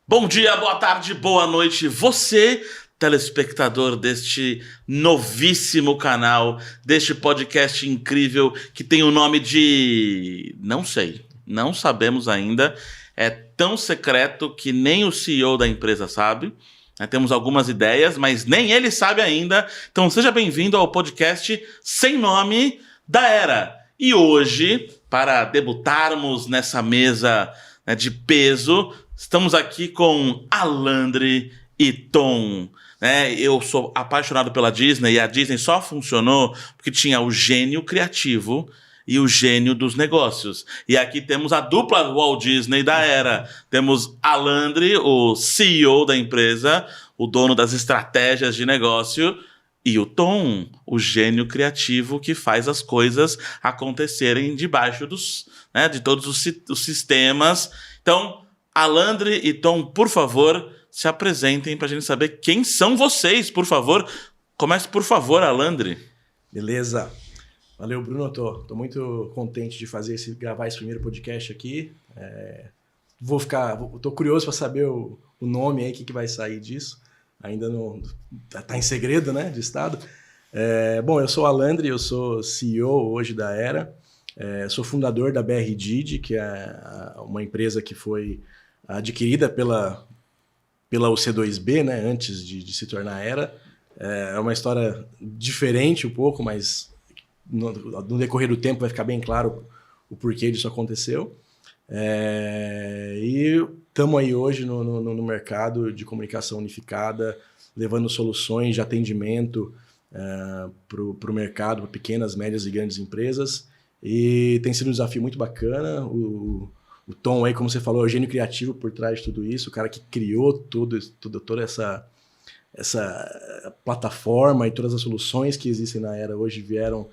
Bom dia, boa tarde, boa noite, você, telespectador deste novíssimo canal, deste podcast incrível que tem o nome de... não sei, não sabemos ainda, é tão secreto que nem o CEO da empresa sabe. Temos algumas ideias, mas nem ele sabe ainda. Então seja bem-vindo ao podcast sem nome da Era. E hoje, para debutarmos nessa mesa, né, de peso, estamos aqui com Alandre e Tom. Eu sou apaixonado pela Disney e a Disney só funcionou porque tinha o gênio criativo e o gênio dos negócios. E aqui temos a dupla Walt Disney da Era. Temos Alandre, o CEO da empresa, o dono das estratégias de negócio, e o Tom, o gênio criativo que faz as coisas acontecerem debaixo de todos os sistemas. Então, Alandre e Tom, por favor, se apresentem para a gente saber quem são vocês, por favor. Comece, por favor, Alandre. Beleza. Valeu, Bruno. Tô muito contente de gravar esse primeiro podcast aqui. Tô curioso para saber o nome aí, o que vai sair disso. Ainda não tá em segredo, né, de estado. Bom, eu sou o Alandre, eu sou CEO hoje da Era. Sou fundador da BR Didi, que é uma empresa que foi adquirida pela UC2B, né, antes de se tornar Era. É uma história diferente um pouco, mas no decorrer do tempo vai ficar bem claro o porquê disso aconteceu. E estamos aí hoje no mercado de comunicação unificada, levando soluções de atendimento para o mercado, para pequenas, médias e grandes empresas. E tem sido um desafio muito bacana. O Tom aí, como você falou, é o gênio criativo por trás de tudo isso, o cara que criou toda essa plataforma e todas as soluções que existem na Era hoje vieram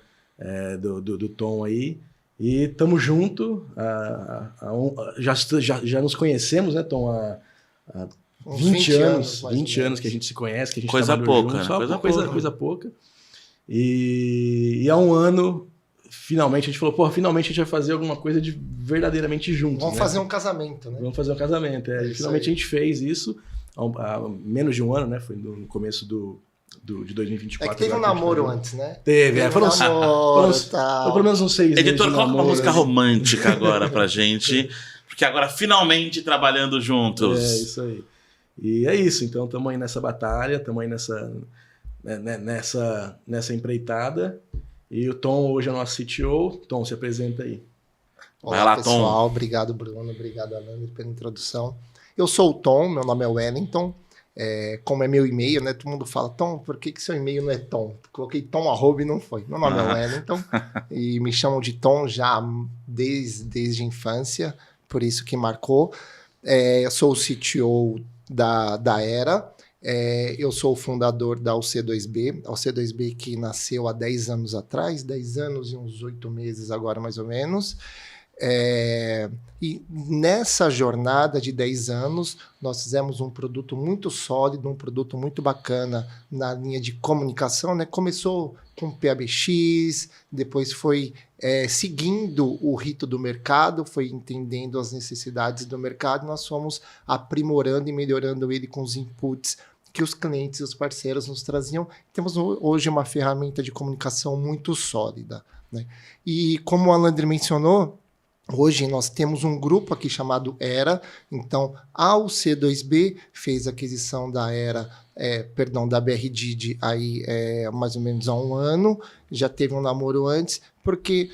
do Tom aí. E estamos juntos, já nos conhecemos, né, Tom, há 20 anos que a gente se conhece, que a gente coisa pouca, junto, né? Coisa pouca. E há um ano, finalmente, a gente falou, finalmente a gente vai fazer alguma coisa de verdadeiramente junto. Vamos fazer um casamento, né? Vamos fazer um casamento, finalmente a gente fez isso há menos de um ano, né, foi no começo de 2024. Que teve um namoro antes, né? Teve, foram pelo menos uns 6 meses. Editor, coloca uma música romântica agora pra gente, porque agora finalmente trabalhando juntos. Isso aí. E é isso, então estamos aí nessa batalha, estamos aí nessa empreitada. E o Tom hoje é o nosso CTO. Tom, se apresenta aí. Olá, vai lá, pessoal. Tom. Obrigado, Bruno. Obrigado, Alandre, pela introdução. Eu sou o Tom, meu nome é Wellington. Como é meu e-mail, né? Todo mundo fala, Tom, por que seu e-mail não é Tom? Coloquei Tom @ e não foi. Meu nome é Wellington e me chamam de Tom já desde a infância, por isso que marcou. Eu sou o CTO da Era, eu sou o fundador da UC2B, a UC2B que nasceu há 10 anos atrás, 10 anos e uns 8 meses agora mais ou menos. E nessa jornada de 10 anos, nós fizemos um produto muito sólido, um produto muito bacana na linha de comunicação, né? Começou com PABX, depois foi seguindo o rito do mercado, foi entendendo as necessidades do mercado, nós fomos aprimorando e melhorando ele com os inputs que os clientes e os parceiros nos traziam. Temos hoje uma ferramenta de comunicação muito sólida, né? E como o Alandre mencionou, hoje nós temos um grupo aqui chamado Era, então a UC2B fez a aquisição da Era, da BR Didi aí mais ou menos há um ano, já teve um namoro antes, porque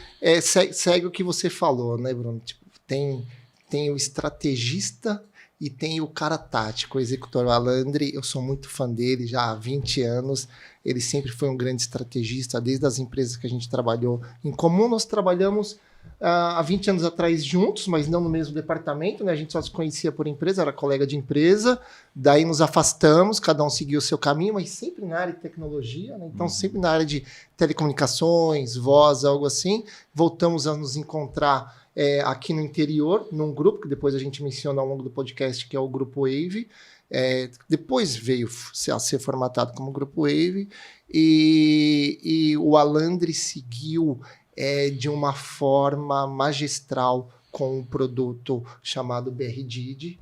segue o que você falou, né, Bruno? Tipo, tem o estrategista e tem o cara tático, o executor Alandre. Eu sou muito fã dele já há 20 anos, ele sempre foi um grande estrategista, desde as empresas que a gente trabalhou em comum. Nós trabalhamos há 20 anos atrás juntos, mas não no mesmo departamento, né? A gente só se conhecia por empresa, era colega de empresa, daí nos afastamos, cada um seguiu o seu caminho, mas sempre na área de tecnologia, né? Então sempre na área de telecomunicações, voz, algo assim. Voltamos a nos encontrar aqui no interior, num grupo, que depois a gente menciona ao longo do podcast, que é o Grupo Wave. Depois veio a ser formatado como Grupo Wave, e o Alandre seguiu de uma forma magistral com um produto chamado BR Didi,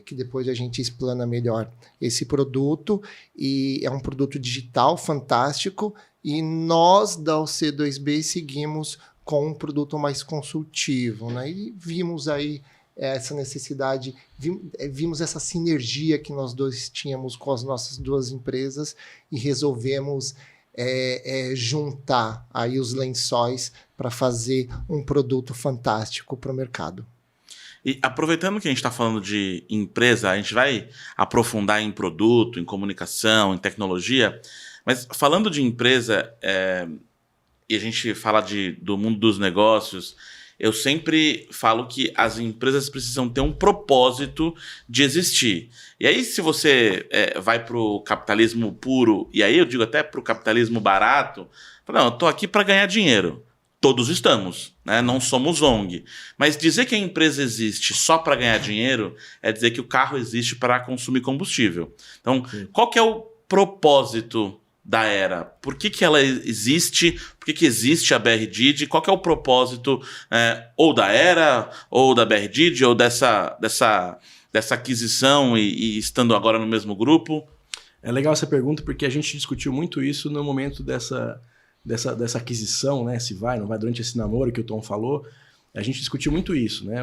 que depois a gente explana melhor esse produto, e é um produto digital fantástico, e nós da OC2B seguimos com um produto mais consultivo, né? E vimos aí essa necessidade, vimos essa sinergia que nós dois tínhamos com as nossas duas empresas e resolvemos juntar aí os lençóis para fazer um produto fantástico para o mercado. E aproveitando que a gente está falando de empresa, a gente vai aprofundar em produto, em comunicação, em tecnologia, mas falando de empresa, e a gente fala do mundo dos negócios, eu sempre falo que as empresas precisam ter um propósito de existir. E aí, se você vai para o capitalismo puro, e aí eu digo até para o capitalismo barato, não, eu estou aqui para ganhar dinheiro. Todos estamos, né? Não somos ONG. Mas dizer que a empresa existe só para ganhar dinheiro é dizer que o carro existe para consumir combustível. Então, qual que é o propósito da Era? Por que ela existe? Por que existe a BR Didi? Qual que é o propósito ou da Era, ou da BR Didi, ou dessa aquisição e estando agora no mesmo grupo? É legal essa pergunta porque a gente discutiu muito isso no momento dessa aquisição, né? Se vai, não vai, durante esse namoro que o Tom falou, a gente discutiu muito isso, né?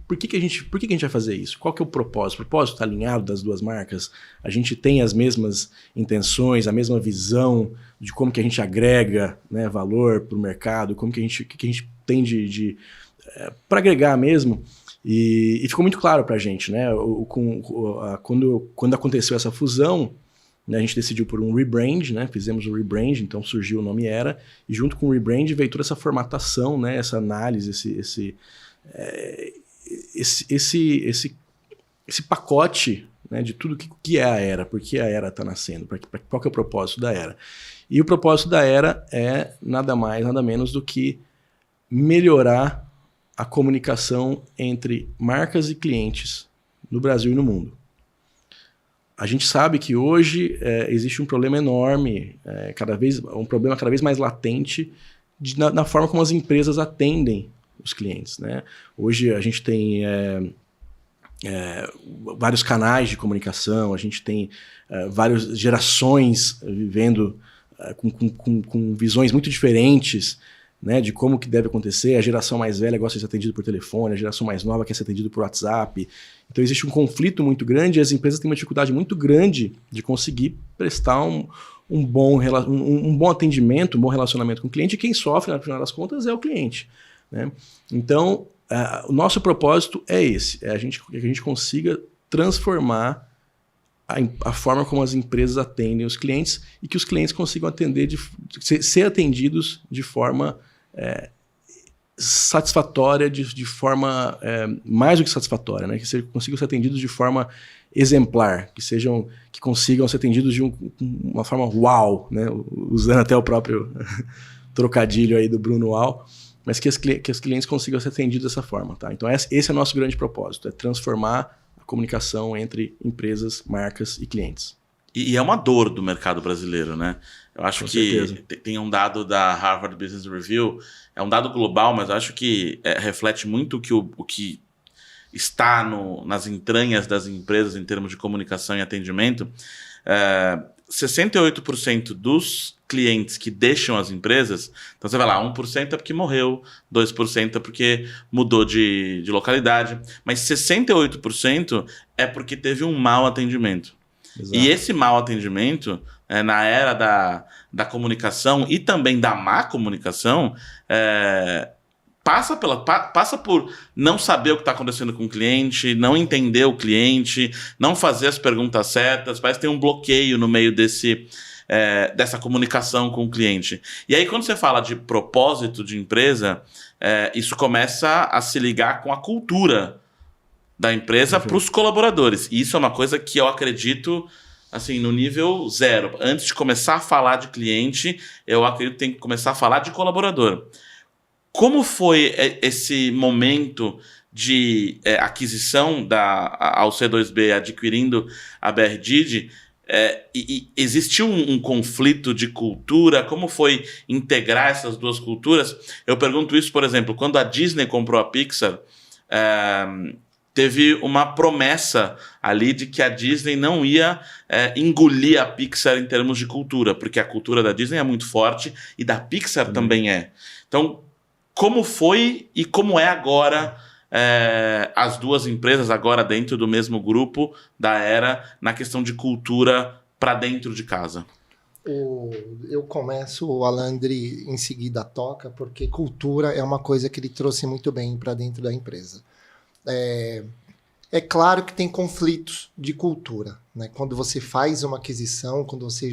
Por que a gente vai fazer isso? Qual que é o propósito? O propósito está alinhado das duas marcas? A gente tem as mesmas intenções, a mesma visão de como que a gente agrega, né, valor para o mercado, como que a gente tem para agregar mesmo? E ficou muito claro para a gente, né? Quando aconteceu essa fusão, né, a gente decidiu por um rebrand, né? Fizemos um rebrand, então surgiu o nome Era, e junto com o rebrand veio toda essa formatação, né? Essa análise, esse pacote, né? De tudo que é a Era, por que a Era está nascendo, qual que é o propósito da Era. E o propósito da Era é nada mais, nada menos do que melhorar a comunicação entre marcas e clientes no Brasil e no mundo. A gente sabe que hoje existe um problema enorme, um problema cada vez mais latente na forma como as empresas atendem os clientes, né? Hoje a gente tem vários canais de comunicação, a gente tem várias gerações vivendo com visões muito diferentes, né, de como que deve acontecer. A geração mais velha gosta de ser atendida por telefone, a geração mais nova quer ser atendida por WhatsApp. Então existe um conflito muito grande e as empresas têm uma dificuldade muito grande de conseguir prestar um bom atendimento, um bom relacionamento com o cliente, e quem sofre, no final das contas, é o cliente, né? Então, o nosso propósito é esse, que a gente consiga transformar a forma como as empresas atendem os clientes e que os clientes consigam ser atendidos de forma satisfatória, de forma mais do que satisfatória, né? Que consigam ser atendidos de forma exemplar, que consigam ser atendidos de uma forma uau, né? Usando até o próprio trocadilho aí do Bruno Uau, mas que os clientes consigam ser atendidos dessa forma, tá? Então esse é o nosso grande propósito, é transformar a comunicação entre empresas, marcas e clientes. E é uma dor do mercado brasileiro, né? Eu acho que tem um dado da Harvard Business Review, é um dado global, mas eu acho que reflete muito o que está nas entranhas das empresas em termos de comunicação e atendimento. 68% dos clientes que deixam as empresas, então você vai lá, 1% é porque morreu, 2% é porque mudou de localidade, mas 68% é porque teve um mau atendimento. Exato. E esse mau atendimento, na era da comunicação e também da má comunicação, passa por não saber o que está acontecendo com o cliente, não entender o cliente, não fazer as perguntas certas, parece que tem um bloqueio no meio dessa comunicação com o cliente. E aí, quando você fala de propósito de empresa, isso começa a se ligar com a cultura da empresa para os colaboradores. E isso é uma coisa que eu acredito assim, no nível 0. Antes de começar a falar de cliente, eu acredito que tem que começar a falar de colaborador. Como foi esse momento de aquisição ao C2B adquirindo a BR Didi? E existiu um conflito de cultura? Como foi integrar essas duas culturas? Eu pergunto isso, por exemplo, quando a Disney comprou a Pixar, teve uma promessa ali de que a Disney não ia engolir a Pixar em termos de cultura, porque a cultura da Disney é muito forte e da Pixar também é. Então, como foi e como é agora as duas empresas agora dentro do mesmo grupo da Era na questão de cultura para dentro de casa? Eu começo, o Alandri em seguida toca, porque cultura é uma coisa que ele trouxe muito bem para dentro da empresa. É claro que tem conflitos de cultura, né? Quando você faz uma aquisição, quando você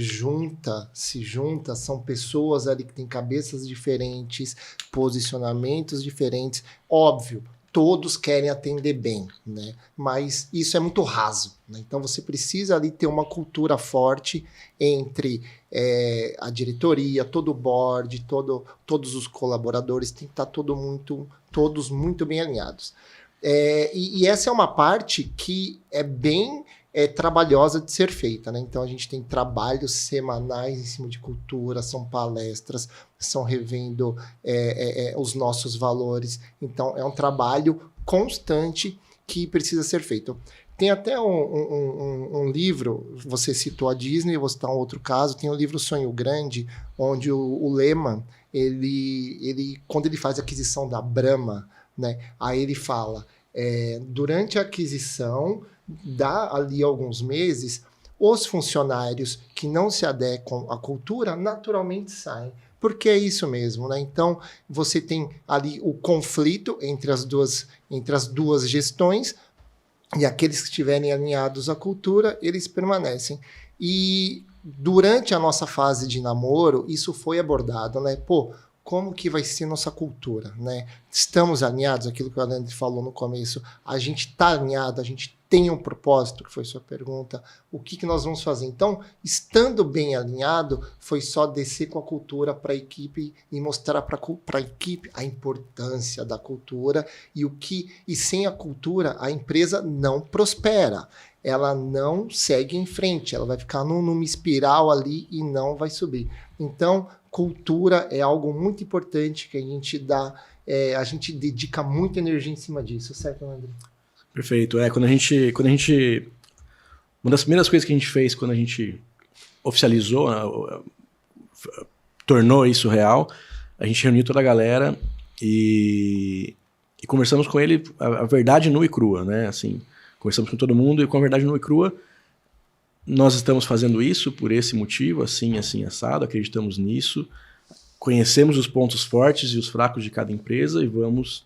se junta, são pessoas ali que têm cabeças diferentes, posicionamentos diferentes. Óbvio, todos querem atender bem, né? Mas isso é muito raso, né? Então você precisa ali ter uma cultura forte entre a diretoria, todo o board, todos os colaboradores, tem que estar todos muito bem alinhados. E essa é uma parte que é bem trabalhosa de ser feita, né? Então a gente tem trabalhos semanais em cima de cultura, são palestras, são revendo os nossos valores. Então é um trabalho constante que precisa ser feito. Tem até um livro, você citou a Disney, eu vou citar um outro caso, tem o livro Sonho Grande, onde o Lehman, quando ele faz a aquisição da Brahma, né, aí ele fala, durante a aquisição, dá ali alguns meses, os funcionários que não se adequam à cultura naturalmente saem. Porque é isso mesmo, né? Então, você tem ali o conflito entre as duas gestões, e aqueles que estiverem alinhados à cultura, eles permanecem. E durante a nossa fase de namoro, isso foi abordado, né? Como que vai ser nossa cultura, né? Estamos alinhados, aquilo que o Alandri falou no começo, a gente está alinhado, a gente tem um propósito, que foi sua pergunta, o que nós vamos fazer? Então, estando bem alinhado, foi só descer com a cultura para a equipe e mostrar para a equipe a importância da cultura e sem a cultura a empresa não prospera, ela não segue em frente, ela vai ficar numa espiral ali e não vai subir. Então, cultura é algo muito importante que a gente a gente dedica muita energia em cima disso, certo, André? Perfeito. Uma das primeiras coisas que a gente fez quando a gente oficializou, tornou isso real, a gente reuniu toda a galera e conversamos com ele a verdade nua e crua, né? Assim, conversamos com todo mundo e com a verdade nua e crua, nós estamos fazendo isso por esse motivo, assim, assado, acreditamos nisso, conhecemos os pontos fortes e os fracos de cada empresa e vamos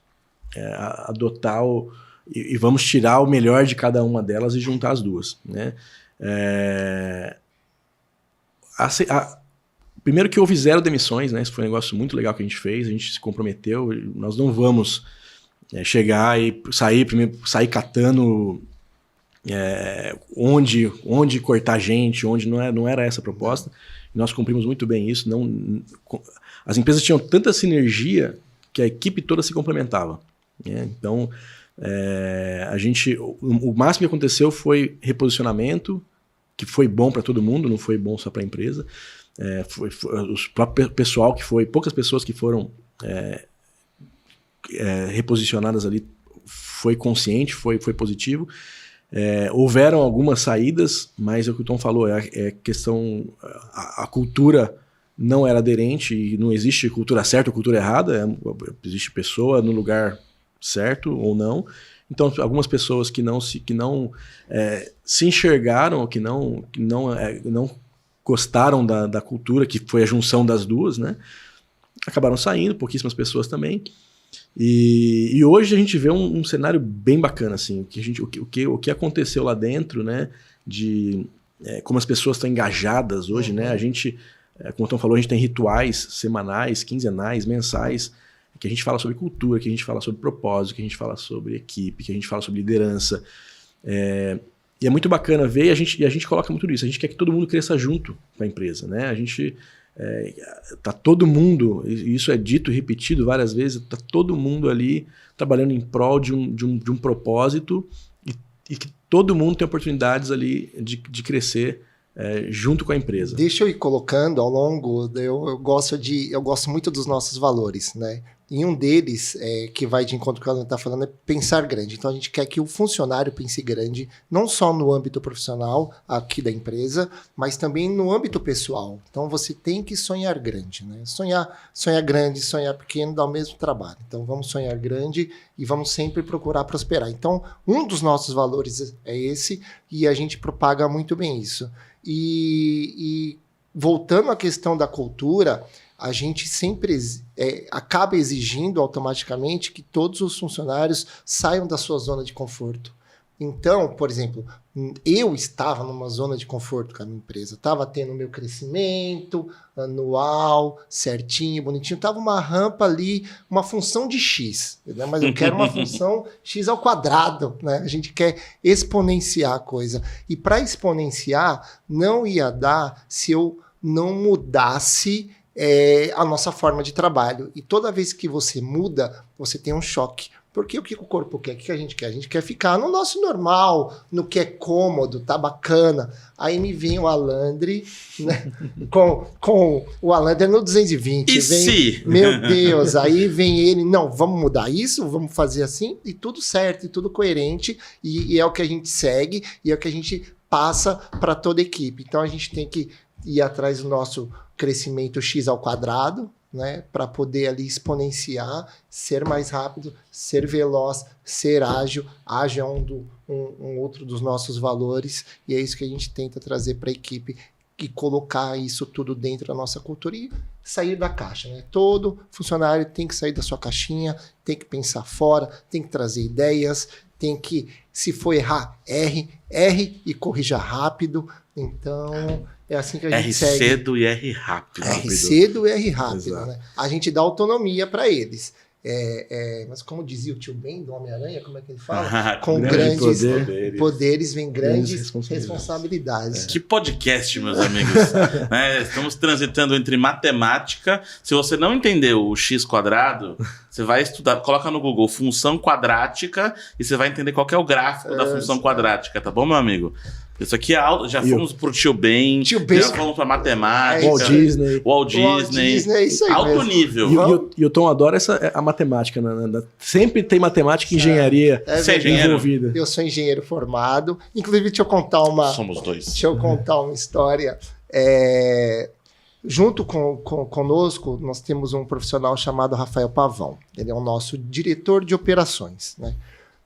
adotar e vamos tirar o melhor de cada uma delas e juntar as duas, né? Primeiro que houve 0 demissões, né? Isso foi um negócio muito legal que a gente fez, a gente se comprometeu, nós não vamos chegar e sair catando onde cortar gente, onde não era essa a proposta. Nós cumprimos muito bem isso. As empresas tinham tanta sinergia que a equipe toda se complementava, né? Então, o máximo que aconteceu foi reposicionamento, que foi bom para todo mundo, não foi bom só para a empresa. Foi o próprio pessoal poucas pessoas que foram reposicionadas ali, foi consciente, foi positivo. Houveram algumas saídas, mas é o que o Tom falou, questão, a cultura não era aderente e não existe cultura certa ou cultura errada, existe pessoa no lugar certo ou não. Então, algumas pessoas que não se enxergaram, que não gostaram da cultura, que foi a junção das duas, né? Acabaram saindo, pouquíssimas pessoas também. E hoje a gente vê um cenário bem bacana, assim, o que aconteceu lá dentro, né? Como as pessoas estão engajadas hoje, né? A gente, como o Tom falou, a gente tem rituais semanais, quinzenais, mensais, que a gente fala sobre cultura, que a gente fala sobre propósito, que a gente fala sobre equipe, que a gente fala sobre liderança. E é muito bacana ver, e a gente coloca muito isso. A gente quer que todo mundo cresça junto com a empresa, né? A gente tá todo mundo, e isso é dito e repetido várias vezes, tá todo mundo ali trabalhando em prol de um propósito e que todo mundo tem oportunidades ali de crescer junto com a empresa. Deixa eu ir colocando ao longo, eu gosto muito dos nossos valores, né? E um deles, que vai de encontro com o que a Alan está falando, é pensar grande. Então, a gente quer que o funcionário pense grande, não só no âmbito profissional aqui da empresa, mas também no âmbito pessoal. Então, você tem que sonhar grande, né? Sonhar grande, sonhar pequeno dá o mesmo trabalho. Então, vamos sonhar grande e vamos sempre procurar prosperar. Então, um dos nossos valores é esse e a gente propaga muito bem isso. E voltando à questão da cultura, a gente sempre acaba exigindo automaticamente que todos os funcionários saiam da sua zona de conforto. Então, por exemplo, eu estava numa zona de conforto com a minha empresa, estava tendo meu crescimento anual, certinho, bonitinho, estava uma rampa ali, uma função de X, né? Mas eu quero uma função X ao quadrado, né? A gente quer exponenciar a coisa. E para exponenciar, não ia dar se eu não mudasse a nossa forma de trabalho. E toda vez que você muda, você tem um choque. Porque o que o corpo quer? O que a gente quer? A gente quer ficar no nosso normal, no que é cômodo, tá bacana. Aí me vem o Alandre, né? com o Alandre no 220. Se? Meu Deus, aí vem ele, não, vamos mudar isso, vamos fazer assim, e tudo certo, e tudo coerente, e é o que a gente segue, e é o que a gente passa para toda a equipe. Então a gente tem que ir atrás do nosso crescimento X ao quadrado, né, para poder ali exponenciar, ser mais rápido, ser veloz, ser ágil. Ágil é um outro dos nossos valores, e é isso que a gente tenta trazer para a equipe e colocar isso tudo dentro da nossa cultura e sair da caixa, né? Todo funcionário tem que sair da sua caixinha, tem que pensar fora, tem que trazer ideias, tem que, se for errar, erre e corrija rápido. Então, é assim que a gente segue. R cedo e R rápido. R cedo e R rápido, né? A gente dá autonomia para eles. Mas como dizia o tio Ben do Homem-Aranha, como é que ele fala? Com grandes poderes vem grandes responsabilidades. Que podcast, meus amigos. Né? Estamos transitando entre matemática. Se você não entendeu o x quadrado, você vai estudar, coloca no Google função quadrática e você vai entender qual que é o gráfico da função quadrática, tá bom, meu amigo? Isso aqui é alto. Já fomos pro Tio Ben, já fomos pra matemática. Walt Disney. Walt Disney, é isso aí alto mesmo. nível. E o Tom adora a matemática. Sempre tem matemática e engenharia envolvida. Eu sou engenheiro formado. Inclusive, deixa eu contar uma... Somos dois. Deixa eu contar uma história. Junto conosco, nós temos um profissional chamado Rafael Pavão. Ele é o nosso diretor de operações, né?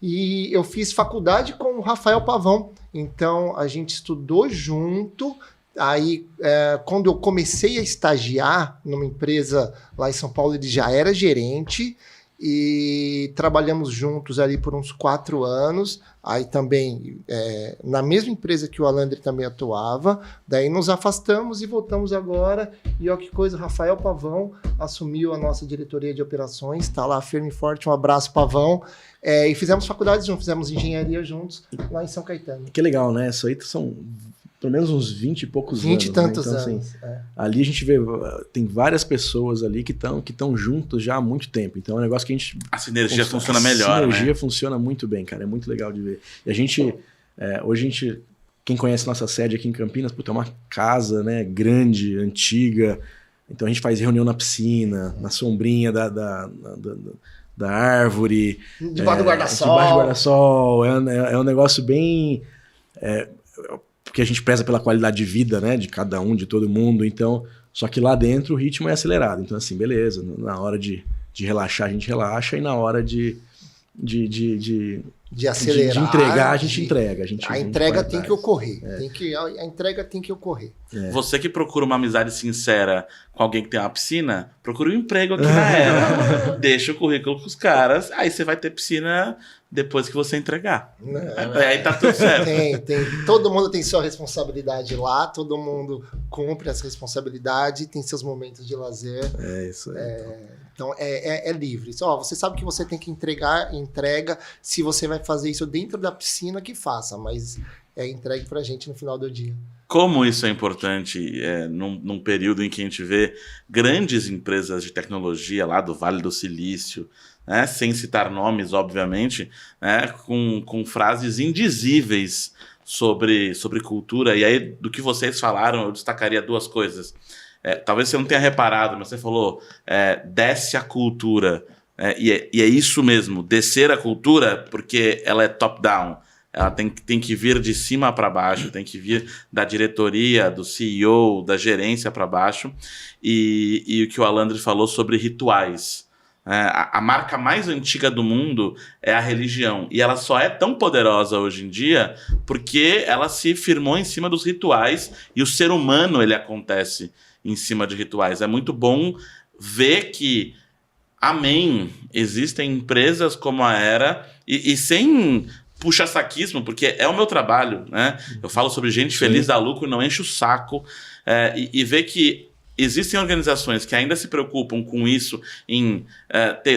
E eu fiz faculdade com o Rafael Pavão. Então, a gente estudou junto. Aí, quando eu comecei a estagiar numa empresa lá em São Paulo, ele já era gerente. E trabalhamos juntos ali por uns 4 anos. Aí também, na mesma empresa que o Alandre também atuava. Daí nos afastamos e voltamos agora. E olha que coisa, o Rafael Pavão assumiu a nossa diretoria de operações. Está lá firme e forte, um abraço, Pavão. E fizemos faculdade juntos, fizemos engenharia juntos lá em São Caetano. Que legal, né? Isso aí são pelo menos uns 20 e poucos 20 anos. 20 e tantos né? Então, anos. Assim, ali a gente vê, tem várias pessoas ali que estão juntos já há muito tempo. Então é um negócio que a gente... A sinergia funciona melhor, A sinergia né? funciona muito bem, cara. É muito legal de ver. E a gente, hoje a gente, quem conhece nossa sede aqui em Campinas, é uma casa, né, grande, antiga. Então a gente faz reunião na piscina, na sombrinha da árvore. Debaixo do guarda-sol. Debaixo do guarda-sol. É um negócio bem... porque a gente preza pela qualidade de vida, né, de cada um, de todo mundo. Então, só que lá dentro o ritmo é acelerado. Então, assim, beleza. Na hora de relaxar, a gente relaxa. E na hora de acelerar, de entregar, a gente entrega. A entrega tem que ocorrer. A entrega tem que ocorrer. Você que procura uma amizade sincera com alguém que tem uma piscina, procura um emprego aqui na Era. Deixa o currículo com os caras, aí você vai ter piscina depois que você entregar. Aí tá tudo certo. Todo mundo tem sua responsabilidade lá, todo mundo cumpre essa responsabilidade, tem seus momentos de lazer. É isso aí. Então, é livre. Você sabe que você tem que entrega. Se você vai fazer isso dentro da piscina, que faça, mas entregue pra gente no final do dia. Como isso é importante num período em que a gente vê grandes empresas de tecnologia lá do Vale do Silício, né, sem citar nomes, obviamente, né, com frases indizíveis sobre cultura. E aí, do que vocês falaram, eu destacaria 2 coisas. Talvez você não tenha reparado, mas você falou, desce a cultura. E é isso mesmo, descer a cultura, porque ela é top-down. Ela tem que vir de cima para baixo, tem que vir da diretoria, do CEO, da gerência para baixo. E o que o Alandri falou sobre rituais. A marca mais antiga do mundo é a religião. E ela só é tão poderosa hoje em dia porque ela se firmou em cima dos rituais. E o ser humano, ele acontece em cima de rituais. É muito bom ver que, amém, existem empresas como a Era, e sem puxa-saquismo, porque é o meu trabalho, né? Eu falo sobre gente feliz, dá lucro, não enche o saco, e ver que existem organizações que ainda se preocupam com isso,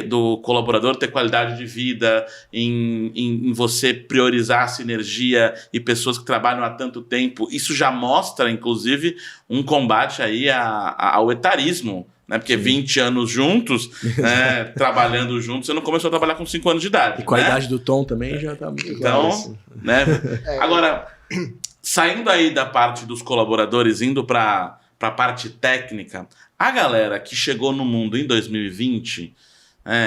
do colaborador ter qualidade de vida, em você priorizar a sinergia e pessoas que trabalham há tanto tempo. Isso já mostra, inclusive, um combate aí ao etarismo, né? Porque 20 anos juntos, trabalhando juntos, você não começou a trabalhar com 5 anos de idade. E com a idade do Tom também já tá muito então, assim. Né? Agora, saindo aí da parte dos colaboradores, indo para a parte técnica, a galera que chegou no mundo em 2020,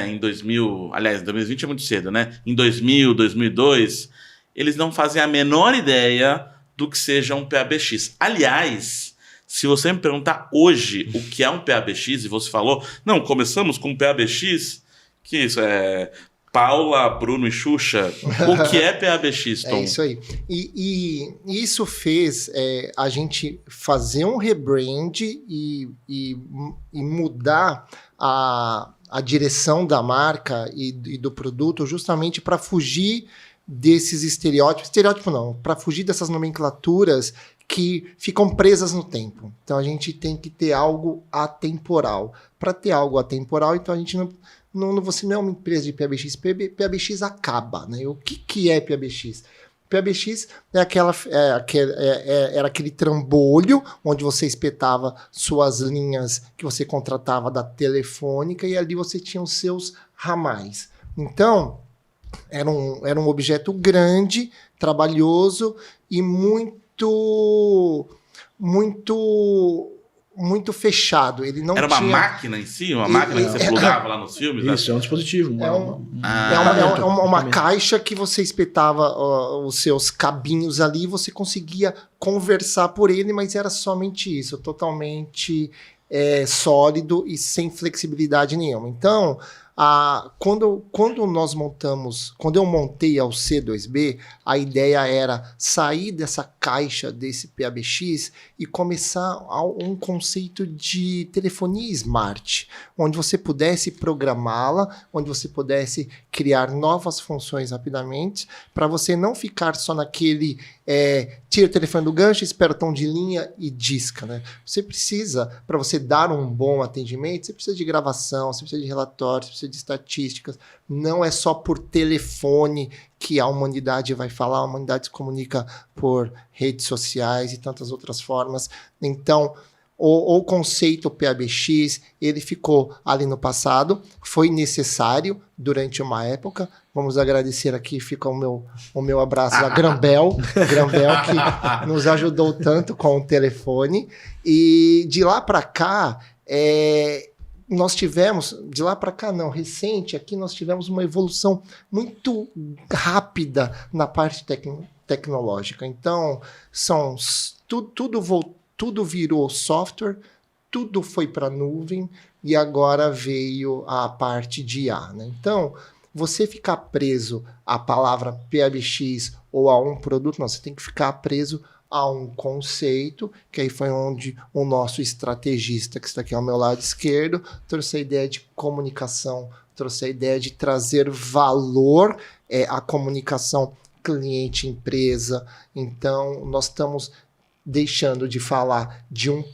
em 2020 é muito cedo, né? Em 2000, 2002, eles não fazem a menor ideia do que seja um PABX. Aliás, se você me perguntar hoje o que é um PABX, e você falou, não, começamos com um PABX, que isso é Paula, Bruno e Xuxa. O que é PABX, Tom? É isso aí. E isso fez a gente fazer um rebrand e mudar a direção da marca e do produto justamente para fugir desses estereótipos. Estereótipo não, para fugir dessas nomenclaturas que ficam presas no tempo. Então a gente tem que ter algo atemporal. Para ter algo atemporal, então a gente você não é uma empresa de PABX. PABX acaba, né? O que é PABX? PABX era aquele trambolho onde você espetava suas linhas que você contratava da Telefônica e ali você tinha os seus ramais. Então, era um objeto grande, trabalhoso e muito fechado. Ele não era uma máquina em si? Uma máquina que você plugava lá nos filmes? Isso, é um dispositivo. Uma caixa que você espetava os seus cabinhos ali e você conseguia conversar por ele, mas era somente isso, totalmente sólido e sem flexibilidade nenhuma. Então, quando eu montei ao C2B, a ideia era sair dessa caixa desse PABX e começar um conceito de telefonia smart, onde você pudesse programá-la, onde você pudesse criar novas funções rapidamente, para você não ficar só naquele tira o telefone do gancho, espera o tom de linha e disca, né? Você precisa, para você dar um bom atendimento, você precisa de gravação, você precisa de relatórios, você precisa de estatísticas. Não é só por telefone que a humanidade vai falar, a humanidade se comunica por redes sociais e tantas outras formas. Então, o conceito PABX, ele ficou ali no passado, foi necessário durante uma época. Vamos agradecer aqui, fica o meu abraço a Grambel que nos ajudou tanto com o telefone. E de lá para cá, nós tivemos, de lá para cá não, recente, aqui nós tivemos uma evolução muito rápida na parte tecnológica. Então, tudo virou software, tudo foi para a nuvem e agora veio a parte de IA, né? Então, você ficar preso à palavra PABX ou a um produto, não, você tem que ficar preso a um conceito, que aí foi onde o nosso estrategista, que está aqui ao meu lado esquerdo, trouxe a ideia de comunicação, trouxe a ideia de trazer valor à comunicação cliente-empresa. Então, nós estamos deixando de falar de um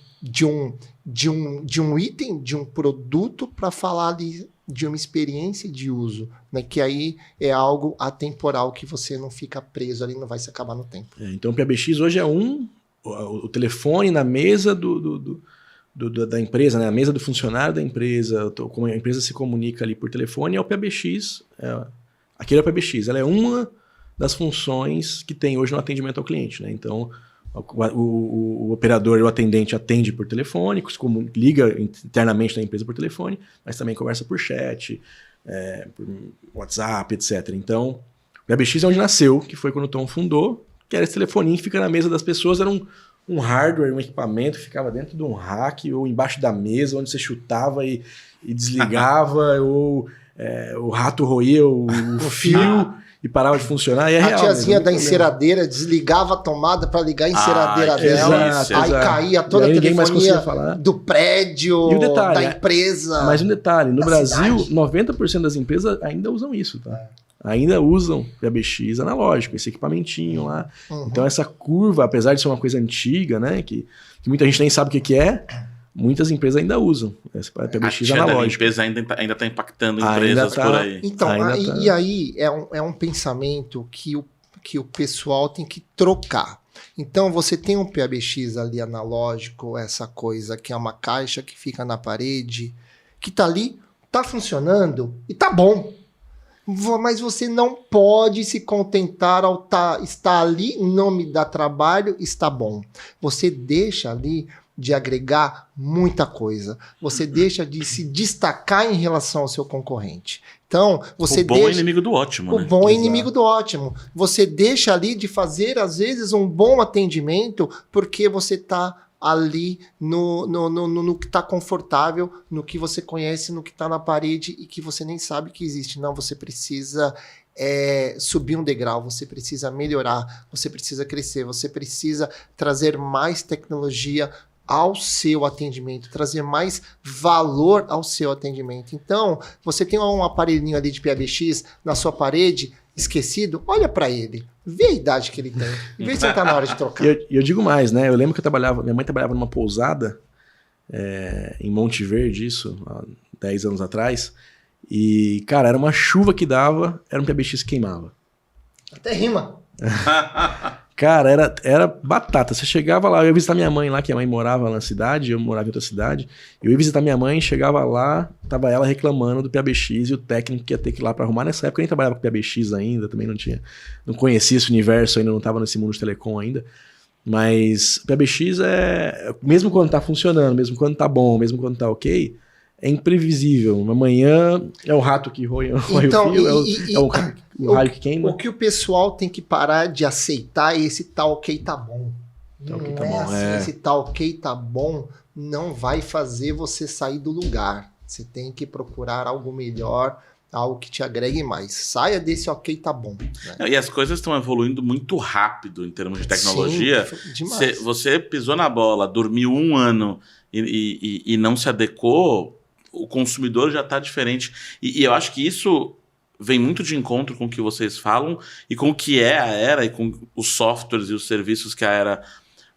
item, de um produto, para falar ali de uma experiência de uso, né? Que aí é algo atemporal, que você não fica preso ali, não vai se acabar no tempo. Então o PABX hoje é o telefone na mesa da empresa, né? A mesa do funcionário da empresa, como a empresa se comunica ali por telefone, é o PABX. Aquele é o PABX, ela é uma das funções que tem hoje no atendimento ao cliente, né? Então o operador, o atendente atende por telefone, liga internamente na empresa por telefone, mas também conversa por chat, por WhatsApp, etc. Então, o PBX é onde nasceu, que foi quando o Tom fundou, que era esse telefoninho que fica na mesa das pessoas, era um hardware, um equipamento que ficava dentro de um rack ou embaixo da mesa, onde você chutava e desligava, ou o rato roía o fio e parava de funcionar. E é a real, tiazinha da enceradeira desligava a tomada para ligar a enceradeira dela, aí caía toda a telefonia do prédio, da empresa. Mas um detalhe, no Brasil, 90% das empresas ainda usam isso, tá? Ainda usam PBX analógico, esse equipamentinho lá. Então essa curva, apesar de ser uma coisa antiga, né, que muita gente nem sabe o que é, muitas empresas ainda usam esse PBX analógico. A limpeza ainda está impactando empresas por aí. Então, e aí é um pensamento que o pessoal tem que trocar. Então você tem um PBX ali analógico, essa coisa que é uma caixa que fica na parede, que tá ali, tá funcionando e tá bom. Mas você não pode se contentar ao estar ali, não me dá trabalho, está bom. Você deixa ali de agregar muita coisa. Você deixa de se destacar em relação ao seu concorrente. Então, você o bom é inimigo do ótimo, né? O bom é inimigo do ótimo. Você deixa ali de fazer, às vezes, um bom atendimento porque você está ali no que está confortável, no que você conhece, no que está na parede e que você nem sabe que existe. Não, você precisa subir um degrau, você precisa melhorar, você precisa crescer, você precisa trazer mais tecnologia ao seu atendimento, trazer mais valor ao seu atendimento. Então, você tem um aparelhinho ali de PBX na sua parede, esquecido, olha para ele, vê a idade que ele tem, vê se ele tá na hora de trocar. Eu digo mais, né? Eu lembro que minha mãe trabalhava numa pousada em Monte Verde, isso, há 10 anos atrás, e, cara, era uma chuva que dava, era um PBX que queimava. Até rima. Cara, era batata. Você chegava lá, eu ia visitar minha mãe lá, que a mãe morava na cidade, eu morava em outra cidade. Eu ia visitar minha mãe, chegava lá, tava ela reclamando do PBX e o técnico que ia ter que ir lá pra arrumar. Nessa época eu nem trabalhava com PBX ainda, também não conhecia esse universo ainda, não tava nesse mundo de telecom ainda. Mas o PBX mesmo quando tá funcionando, mesmo quando tá bom, mesmo quando tá ok, é imprevisível. Amanhã é o rato que roia o fio, o raio que queima. O que o pessoal tem que parar de aceitar é esse tá ok, tá bom. Esse tá ok, tá bom não vai fazer você sair do lugar. Você tem que procurar algo melhor, algo que te agregue mais. Saia desse ok, tá bom. Né? E as coisas estão evoluindo muito rápido em termos de tecnologia. Sim, demais. Você pisou na bola, dormiu 1 ano e não se adequou, o consumidor já está diferente. E eu acho que isso vem muito de encontro com o que vocês falam e com o que é a Era e com os softwares e os serviços que a Era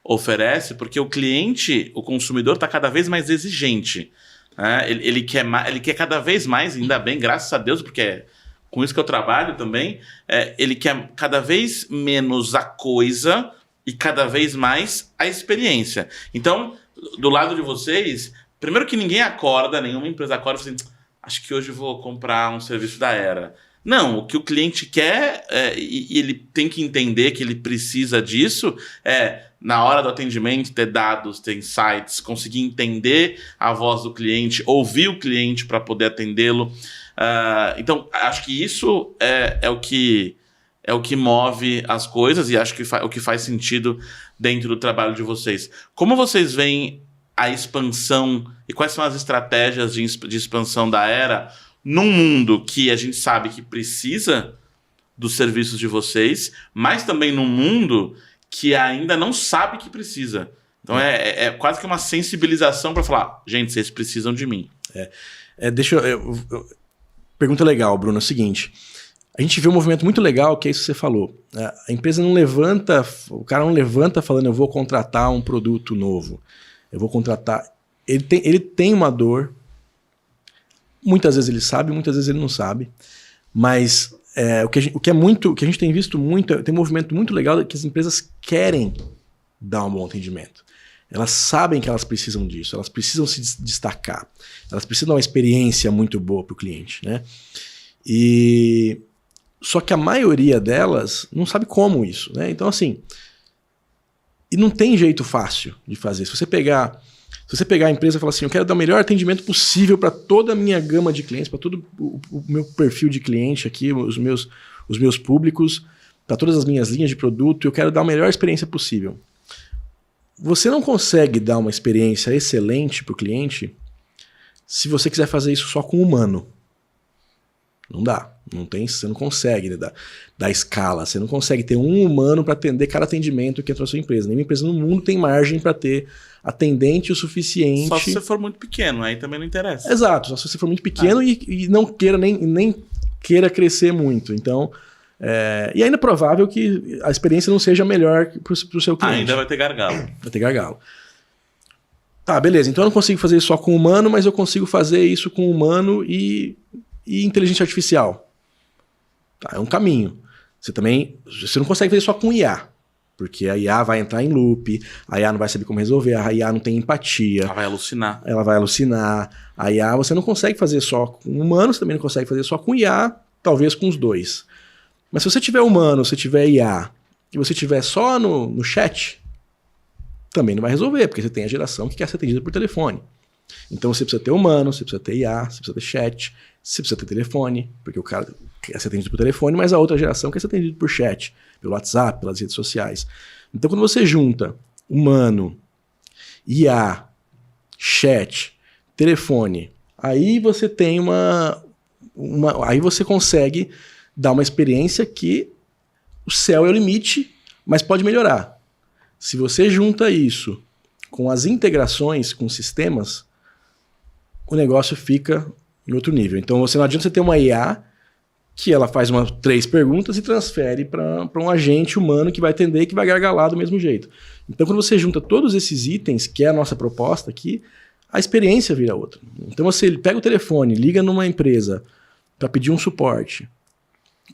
oferece, porque o cliente, o consumidor, está cada vez mais exigente. Né? Ele quer cada vez mais, ainda bem, graças a Deus, porque é com isso que eu trabalho também, ele quer cada vez menos a coisa e cada vez mais a experiência. Então, do lado de vocês, primeiro que ninguém acorda, nenhuma empresa acorda e fala assim, acho que hoje vou comprar um serviço da Era. Não, o que o cliente quer, e ele tem que entender que ele precisa disso, na hora do atendimento, ter dados, ter insights, conseguir entender a voz do cliente, ouvir o cliente para poder atendê-lo. Então, acho que isso é o que move as coisas e acho que o que faz sentido dentro do trabalho de vocês. Como vocês veem a expansão e quais são as estratégias de expansão da Era num mundo que a gente sabe que precisa dos serviços de vocês, mas também num mundo que ainda não sabe que precisa. Então é quase que uma sensibilização para falar, gente, vocês precisam de mim. Pergunta legal, Bruno, é o seguinte, a gente vê um movimento muito legal, que é isso que você falou. A empresa não levanta, o cara não levanta falando, eu vou contratar um produto novo. Eu vou contratar... Ele tem uma dor, muitas vezes ele sabe, muitas vezes ele não sabe, mas o que a gente tem visto muito, tem um movimento muito legal que as empresas querem dar um bom atendimento. Elas sabem que elas precisam disso, elas precisam se destacar, elas precisam dar uma experiência muito boa para o cliente, né? Só que a maioria delas não sabe como isso, né? Então, assim, e não tem jeito fácil de fazer. Se você pegar Se você pegar a empresa e falar assim, eu quero dar o melhor atendimento possível para toda a minha gama de clientes, para todo o meu perfil de cliente aqui, os meus públicos, para todas as minhas linhas de produto, eu quero dar a melhor experiência possível. Você não consegue dar uma experiência excelente para o cliente se você quiser fazer isso só com o humano. Não dá. Você não consegue, né, dar escala. Você não consegue ter um humano para atender cada atendimento que entra na sua empresa. Nenhuma empresa no mundo tem margem para ter atendente o suficiente. Só se você for muito pequeno, aí também não interessa. Exato, só se você for muito pequeno e não queira nem queira crescer muito. Então, e ainda é provável que a experiência não seja melhor para o seu cliente. Ainda vai ter gargalo. Vai ter gargalo. Tá, beleza. Então eu não consigo fazer isso só com humano, mas eu consigo fazer isso com humano e inteligência artificial. Tá, é um caminho. Você não consegue fazer só com IA. Porque a IA vai entrar em loop, a IA não vai saber como resolver, a IA não tem empatia. Ela vai alucinar. A IA você não consegue fazer só com humano, você também não consegue fazer só com IA, talvez com os dois. Mas se você tiver humano, se tiver IA, e você tiver só no chat, também não vai resolver, porque você tem a geração que quer ser atendida por telefone. Então você precisa ter humano, você precisa ter IA, você precisa ter chat, você precisa ter telefone, porque o cara quer ser atendido por telefone, mas a outra geração quer ser atendido por chat, pelo WhatsApp, pelas redes sociais. Então quando você junta humano, IA, chat, telefone, aí você tem aí você consegue dar uma experiência que o céu é o limite, mas pode melhorar. Se você junta isso com as integrações com sistemas, o negócio fica em outro nível. Então não adianta você ter uma IA que ela faz 3 perguntas e transfere para um agente humano que vai atender e que vai gargalar do mesmo jeito. Então quando você junta todos esses itens, que é a nossa proposta aqui, a experiência vira outra. Então você pega o telefone, liga numa empresa para pedir um suporte,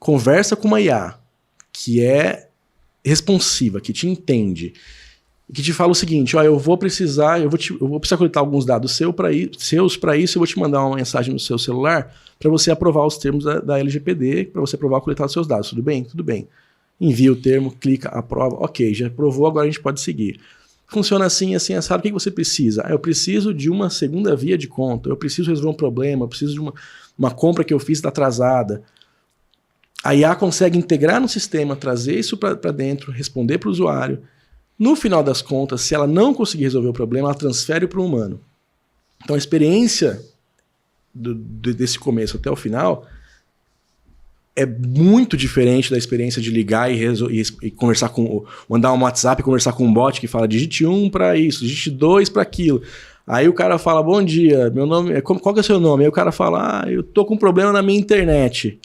conversa com uma IA que é responsiva, que te entende, que te fala o seguinte, eu vou precisar coletar alguns dados seus para isso, eu vou te mandar uma mensagem no seu celular para você aprovar os termos da LGPD, para você aprovar coletar os seus dados. Tudo bem? Tudo bem. Envia o termo, clica, aprova, ok, já aprovou, agora a gente pode seguir. Funciona assim, assado. O que você precisa? Eu preciso de uma segunda via de conta, eu preciso resolver um problema, eu preciso de uma compra que eu fiz está atrasada. A IA consegue integrar no sistema, trazer isso para dentro, responder para o usuário. No final das contas, se ela não conseguir resolver o problema, ela transfere para o humano. Então a experiência desse começo até o final é muito diferente da experiência de ligar e conversar mandar um WhatsApp e conversar com um bot que fala digite 1 para isso, digite 2 para aquilo. Aí o cara fala, bom dia, meu nome qual que é o seu nome? Aí o cara fala, eu tô com um problema na minha internet.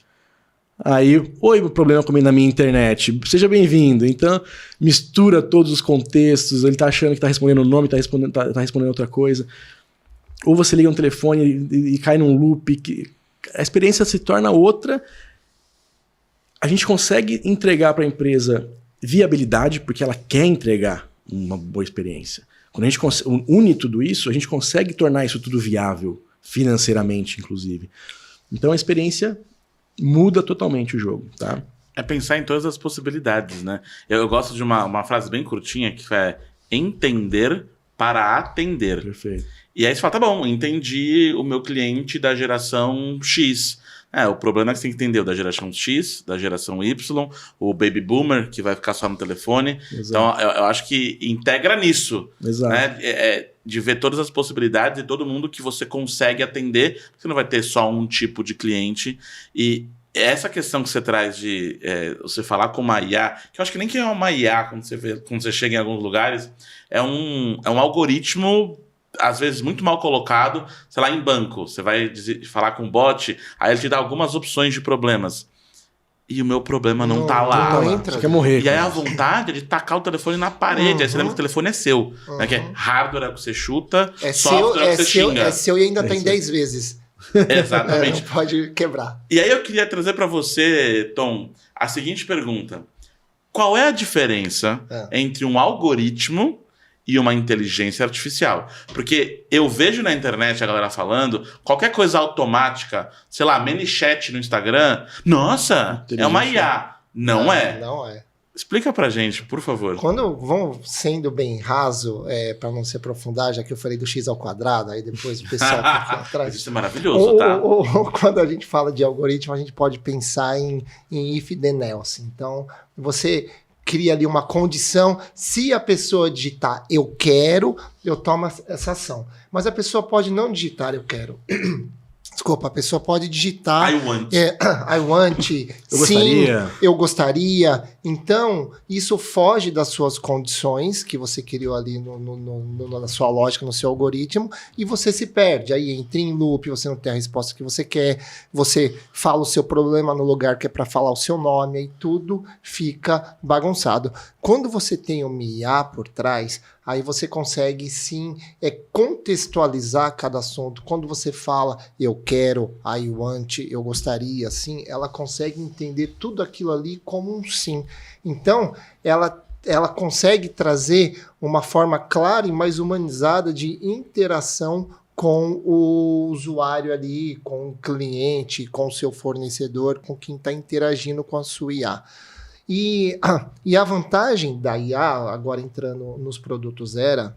Aí, oi, problema comigo na minha internet, seja bem-vindo. Então, mistura todos os contextos, ele tá achando que tá respondendo o nome, tá respondendo outra coisa. Ou você liga no telefone e cai num loop, a experiência se torna outra. A gente consegue entregar para a empresa viabilidade, porque ela quer entregar uma boa experiência. Quando a gente une tudo isso, a gente consegue tornar isso tudo viável, financeiramente, inclusive. Então, a experiência muda totalmente o jogo, tá? É pensar em todas as possibilidades, né? Eu gosto de uma frase bem curtinha que é entender para atender. Perfeito. E aí você fala, tá bom, entendi o meu cliente da geração X. O problema é que você tem que entender o da geração X, da geração Y, o baby boomer, que vai ficar só no telefone. Exato. Então, eu acho que integra nisso. Exato. Né? De ver todas as possibilidades e todo mundo que você consegue atender. Você não vai ter só um tipo de cliente. E essa questão que você traz de você falar com uma IA, que eu acho que nem que é uma IA quando você chega em alguns lugares, é um algoritmo, às vezes muito mal colocado, sei lá, em banco. Você vai falar com um bot, aí ele te dá algumas opções de problemas. E o meu problema não tá lá. Não entra. Você quer morrer. E aí a vontade de tacar o telefone na parede. Aí você lembra que o telefone é seu. Né? Que é hardware é o que você chuta, software é o que você xinga. É seu e ainda tem 10 vezes. Exatamente. Não pode quebrar. E aí eu queria trazer para você, Tom, a seguinte pergunta. Qual é a diferença entre um algoritmo e uma inteligência artificial? Porque eu vejo na internet a galera falando, qualquer coisa automática, sei lá, ManyChat no Instagram, nossa, é uma IA. Não é. Não é. Explica pra gente, por favor. Quando vão sendo bem raso, para não se aprofundar, já que eu falei do x ao quadrado, aí depois o pessoal fica atrás. Isso é maravilhoso, tá? Ou quando a gente fala de algoritmo, a gente pode pensar em if then else. Então, você cria ali uma condição, se a pessoa digitar eu quero, eu tomo essa ação. Mas a pessoa pode não digitar eu quero. Desculpa, a pessoa pode digitar I want. I want, eu gostaria. Eu gostaria. Então, isso foge das suas condições que você criou ali na sua lógica, no seu algoritmo, e você se perde. Aí entra em loop, você não tem a resposta que você quer, você fala o seu problema no lugar que é para falar o seu nome, aí tudo fica bagunçado. Quando você tem uma IA por trás, aí você consegue sim contextualizar cada assunto. Quando você fala eu quero, I want, eu gostaria, sim, ela consegue entender tudo aquilo ali como um sim. Então, ela consegue trazer uma forma clara e mais humanizada de interação com o usuário ali, com o cliente, com o seu fornecedor, com quem está interagindo com a sua IA. E a vantagem da IA, agora entrando nos produtos Era,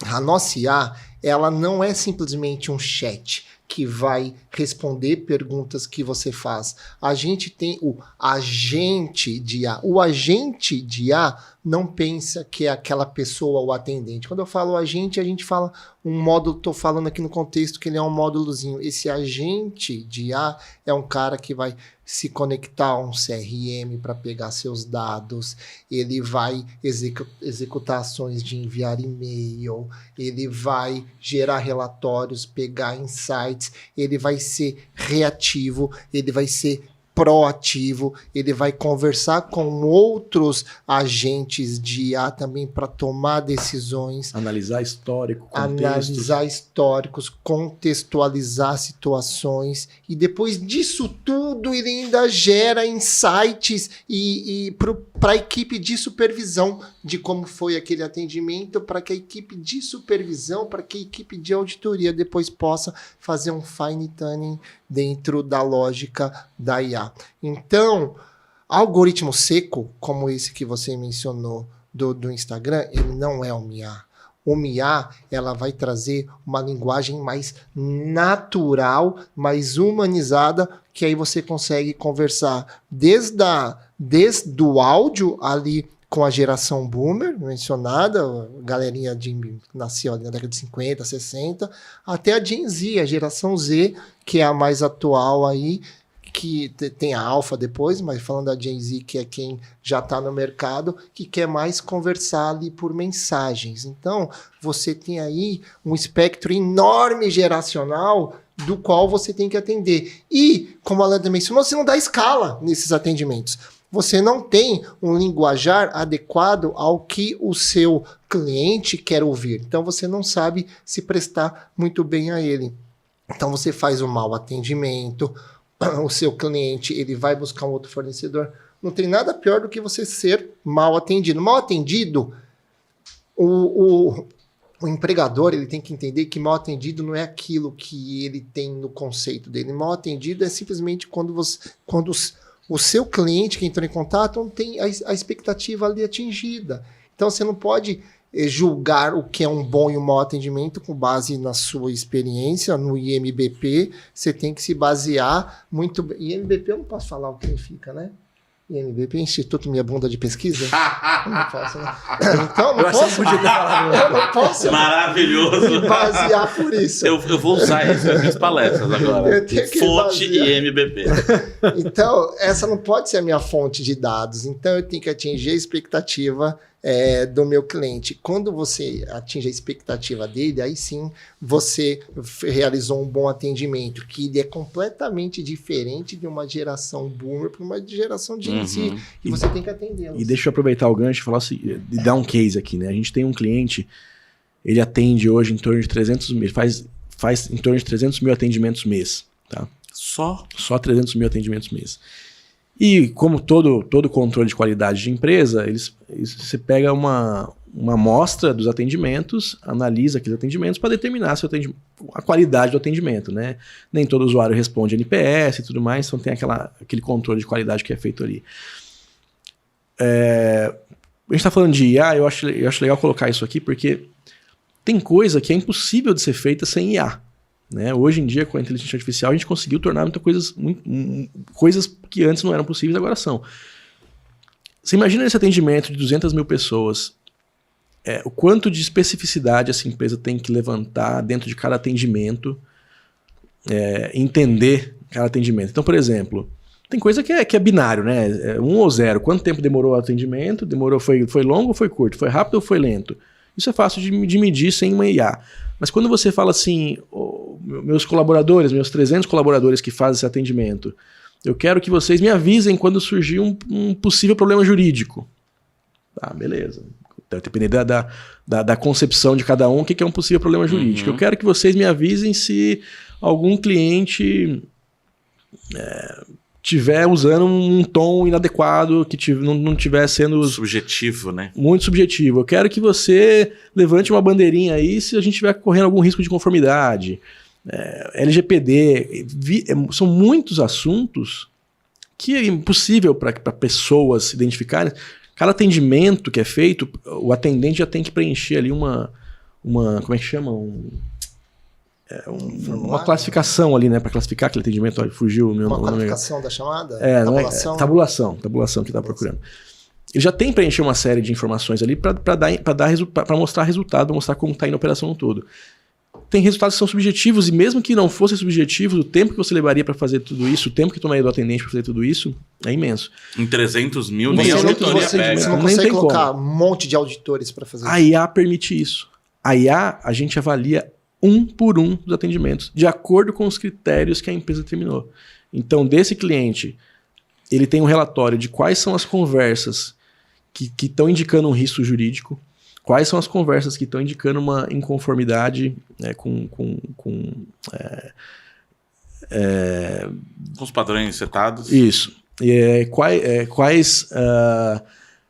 a nossa IA, ela não é simplesmente um chat que vai responder perguntas que você faz. A gente tem o agente de IA. O agente de IA não pensa que é aquela pessoa, o atendente. Quando eu falo agente, a gente fala um módulo, estou falando aqui no contexto que ele é um módulozinho. Esse agente de IA é um cara que vai se conectar a um CRM para pegar seus dados, ele vai executar ações de enviar e-mail, ele vai gerar relatórios, pegar insights, ele vai ser reativo, ele vai ser proativo, ele vai conversar com outros agentes de IA também para tomar decisões. Analisar histórico, analisar históricos, contextualizar situações e depois disso tudo ele ainda gera insights e para a equipe de supervisão de como foi aquele atendimento, para que a equipe de supervisão, para que a equipe de auditoria depois possa fazer um fine tuning dentro da lógica da IA. Então, algoritmo seco, como esse que você mencionou do Instagram, ele não é uma IA. Uma IA, ela vai trazer uma linguagem mais natural, mais humanizada, que aí você consegue conversar desde o áudio ali com a geração boomer, mencionada, a galerinha nasceu ali na década de 50, 60, até a Gen Z, a geração Z, que é a mais atual aí, que tem a Alpha depois, mas falando da Gen Z, que é quem já está no mercado, que quer mais conversar ali por mensagens. Então, você tem aí um espectro enorme geracional do qual você tem que atender. E, como a Leandra mencionou, você não dá escala nesses atendimentos. Você não tem um linguajar adequado ao que o seu cliente quer ouvir. Então, você não sabe se prestar muito bem a ele. Então, você faz um mau atendimento, o seu cliente ele vai buscar um outro fornecedor. Não tem nada pior do que você ser mal atendido. Mal atendido, o empregador ele tem que entender que mal atendido não é aquilo que ele tem no conceito dele. Mal atendido é simplesmente quando o seu cliente que entrou em contato não tem a expectativa ali atingida. Então você não pode julgar o que é um bom e um mau atendimento com base na sua experiência, no IMBP. Você tem que se basear muito bem. IMBP eu não posso falar o que significa, né? IMBP, Instituto Minha Bunda de Pesquisa? Eu não posso, né? Então, eu não posso. Maravilhoso. Me basear por isso. Eu vou usar isso nas minhas palestras agora. Fonte IMBP. Então, essa não pode ser a minha fonte de dados. Então, eu tenho que atingir a expectativa do meu cliente. Quando você atinge a expectativa dele, aí sim você realizou um bom atendimento, que ele é completamente diferente de uma geração boomer para uma geração Gen Z, e você tem que atendê-los. E deixa eu aproveitar o gancho e falar assim, e dar um case aqui, né? A gente tem um cliente, ele atende hoje em torno de 300 mil, faz em torno de 300 mil atendimentos mês, tá? Só 300 mil atendimentos mês. E como todo controle de qualidade de empresa, você pega uma amostra dos atendimentos, analisa aqueles atendimentos para determinar a qualidade do atendimento, né? Nem todo usuário responde NPS e tudo mais, então tem aquele controle de qualidade que é feito ali. A gente está falando de IA, eu acho legal colocar isso aqui, porque tem coisa que é impossível de ser feita sem IA. Né? Hoje em dia, com a inteligência artificial, a gente conseguiu tornar coisas que antes não eram possíveis, agora são. Você imagina esse atendimento de 200 mil pessoas, o quanto de especificidade essa empresa tem que levantar dentro de cada atendimento, entender cada atendimento. Então, por exemplo, tem coisa que é binário, né? 1 ou 0. Quanto tempo demorou o atendimento? Foi longo ou foi curto? Foi rápido ou foi lento? Isso é fácil de medir sem uma IA. Mas quando você fala assim, meus colaboradores, meus 300 colaboradores que fazem esse atendimento, eu quero que vocês me avisem quando surgir um possível problema jurídico. Tá, beleza. Dependendo da concepção de cada um, o que é um possível problema jurídico. Eu quero que vocês me avisem se algum cliente estiver usando um tom inadequado, que não estiver sendo... Subjetivo, né? Muito subjetivo. Eu quero que você levante uma bandeirinha aí se a gente estiver correndo algum risco de conformidade. LGPD. São muitos assuntos que é impossível para pessoas se identificarem. Cada atendimento que é feito, o atendente já tem que preencher ali uma como é que chama? Uma classificação ali, né? Para classificar aquele atendimento. Olha, fugiu o meu nome. Uma qualificação da chamada? Tabulação? Tabulação que está procurando. Ele já tem que preencher uma série de informações ali para mostrar resultado, para mostrar como está indo a operação no todo. Tem resultados que são subjetivos, e mesmo que não fossem subjetivos, o tempo que você levaria para fazer tudo isso, o tempo que tomaria do atendente para fazer tudo isso, é imenso. Em 300 mil, nem a auditoria pega. Você não consegue colocar um monte de auditores para fazer isso. A IA permite isso. A IA, a gente avalia 1 por 1 dos atendimentos, de acordo com os critérios que a empresa determinou. Então, desse cliente, ele tem um relatório de quais são as conversas que estão indicando um risco jurídico, quais são as conversas que estão indicando uma inconformidade com os padrões setados. Isso. Quais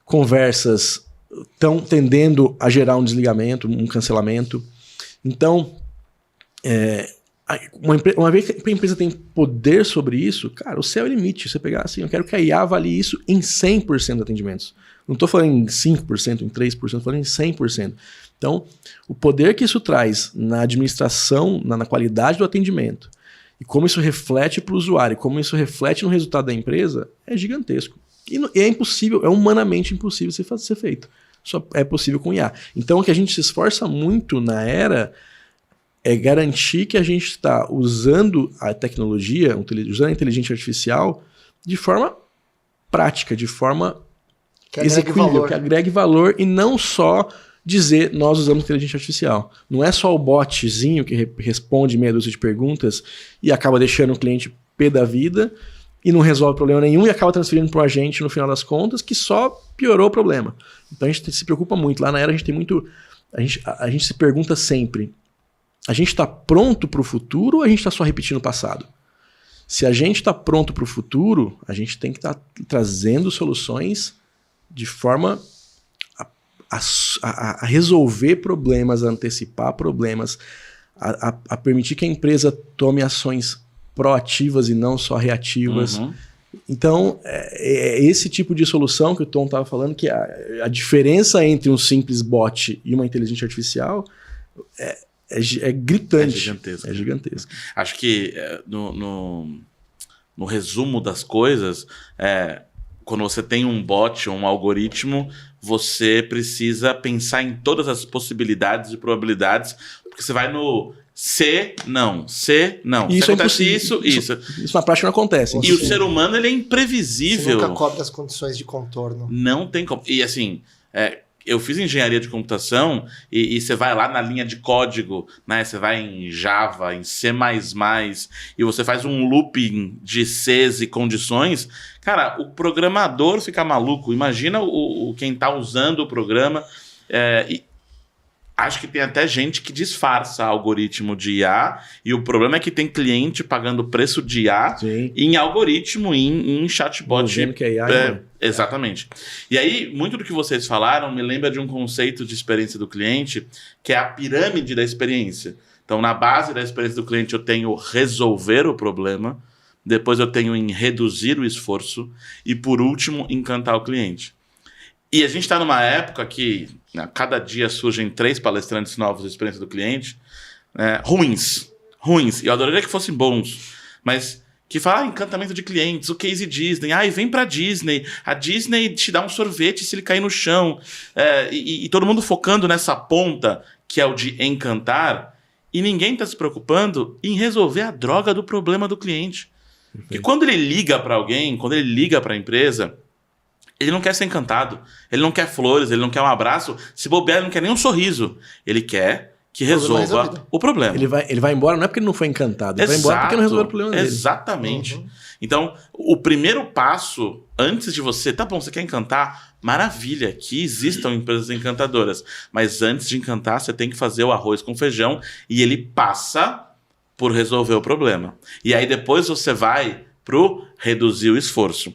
conversas estão tendendo a gerar um desligamento, um cancelamento. Então, uma vez que a empresa tem poder sobre isso, cara, o céu é o limite. Você pegar assim, eu quero que a IA avalie isso em 100% de atendimentos. Não estou falando em 5%, em 3%, estou falando em 100%. Então, o poder que isso traz na administração, na qualidade do atendimento, e como isso reflete para o usuário, como isso reflete no resultado da empresa, é gigantesco. E é impossível, é humanamente impossível ser feito. Só é possível com IA. Então, o que a gente se esforça muito na Era é garantir que a gente está usando a tecnologia, usando a inteligência artificial de forma prática, de forma execuível, que agregue valor, e não só dizer nós usamos inteligência artificial. Não é só o botzinho que responde meia dúzia de perguntas e acaba deixando o cliente pé da vida e não resolve problema nenhum e acaba transferindo para o agente no final das contas, que só piorou o problema. Então a gente se preocupa muito. Lá na Era a gente tem muito... A gente se pergunta sempre, a gente está pronto para o futuro ou a gente está só repetindo o passado? Se a gente está pronto para o futuro, a gente tem que estar trazendo soluções de forma a resolver problemas, a antecipar problemas, a permitir que a empresa tome ações proativas e não só reativas. Então, é esse tipo de solução que o Tom estava falando, que a diferença entre um simples bot e uma inteligência artificial é gritante. É gigantesca. Acho que no resumo das coisas, quando você tem um bot ou um algoritmo, você precisa pensar em todas as possibilidades e probabilidades, porque você vai no C, não. Se acontece isso. Isso na prática não acontece. E o ser humano, ele é imprevisível. Você nunca cobre as condições de contorno. Não tem como. E assim, eu fiz engenharia de computação e você vai lá na linha de código, né? Você vai em Java, em C++, e você faz um looping de Cs e condições. Cara, o programador fica maluco. Imagina quem está usando o programa. E acho que tem até gente que disfarça algoritmo de IA, e o problema é que tem cliente pagando preço de IA em algoritmo, em chatbot. Dizendo que é IA, exatamente. E aí, muito do que vocês falaram me lembra de um conceito de experiência do cliente, que é a pirâmide da experiência. Então, na base da experiência do cliente, eu tenho resolver o problema, depois eu tenho em reduzir o esforço, e por último, encantar o cliente. E a gente está numa época que a cada dia surgem 3 palestrantes novos de experiência do cliente, ruins. E eu adoraria que fossem bons, mas que falam encantamento de clientes, o case Disney, vem pra Disney, a Disney te dá um sorvete se ele cair no chão, e todo mundo focando nessa ponta, que é o de encantar, e ninguém está se preocupando em resolver a droga do problema do cliente. E quando ele liga para alguém, quando ele liga para a empresa, ele não quer ser encantado, ele não quer flores, ele não quer um abraço, se bobear, ele não quer nem um sorriso, ele quer que resolva o problema. Ele vai embora não é porque ele não foi encantado, ele vai embora porque não resolveu o problema dele. Exatamente. Então, o primeiro passo, antes de você... Tá bom, você quer encantar? Maravilha, que existam empresas encantadoras. Mas antes de encantar, você tem que fazer o arroz com feijão e ele passa por resolver o problema. E aí depois você vai pro reduzir o esforço.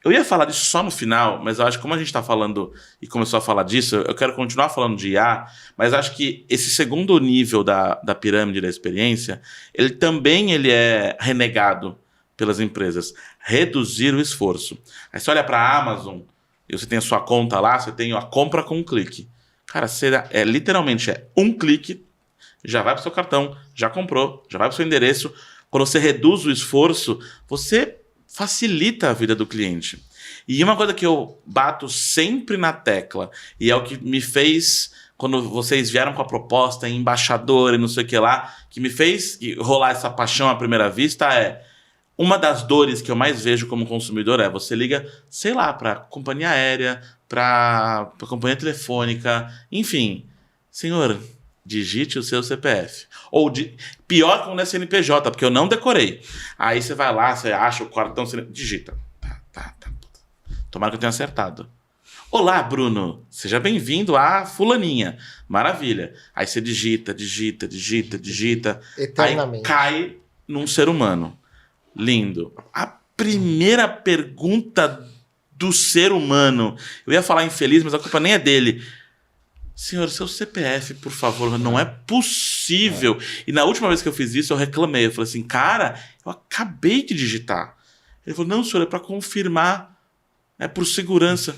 Eu ia falar disso só no final, mas eu acho que como a gente está falando e começou a falar disso, eu quero continuar falando de IA, mas acho que esse segundo nível da pirâmide da experiência, ele também é renegado pelas empresas. Reduzir o esforço. Aí você olha para a Amazon, e você tem a sua conta lá, você tem a compra com um clique. Cara, literalmente um clique, já vai para o seu cartão, já comprou, já vai para o seu endereço. Quando você reduz o esforço, você facilita a vida do cliente. E uma coisa que eu bato sempre na tecla, e é o que me fez, quando vocês vieram com a proposta em embaixador e não sei o que lá, que me fez rolar essa paixão à primeira vista uma das dores que eu mais vejo como consumidor você liga, sei lá, para companhia aérea, para companhia telefônica, enfim. Senhor, digite o seu CPF. Ou pior quando é CNPJ, porque eu não decorei. Aí você vai lá, você acha o cartão, digita. Tá. Tomara que eu tenha acertado. Olá, Bruno. Seja bem-vindo à fulaninha. Maravilha. Aí você digita. Eternamente. Aí cai num ser humano. Lindo. A primeira pergunta do ser humano. Eu ia falar infeliz, mas a culpa nem é dele. Senhor, seu CPF, por favor, não é possível. E na última vez que eu fiz isso, eu reclamei. Eu falei assim, cara, eu acabei de digitar. Ele falou, não, senhor, é para confirmar. É por segurança.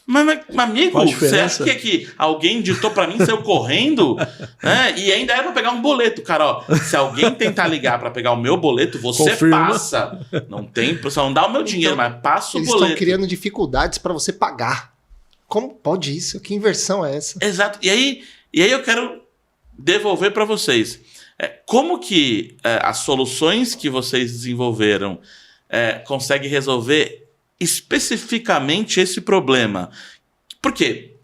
Mas amigo, você acha que alguém digitou para mim, saiu correndo? E ainda era para pegar um boleto. Cara, ó, se alguém tentar ligar para pegar o meu boleto, você passa. Não tem, você não dá o meu dinheiro, mas passa o boleto. Eles estão criando dificuldades para você pagar. Como pode isso? Que inversão é essa? Exato. E aí eu quero devolver para vocês. Como que as soluções que vocês desenvolveram conseguem resolver especificamente esse problema? Porque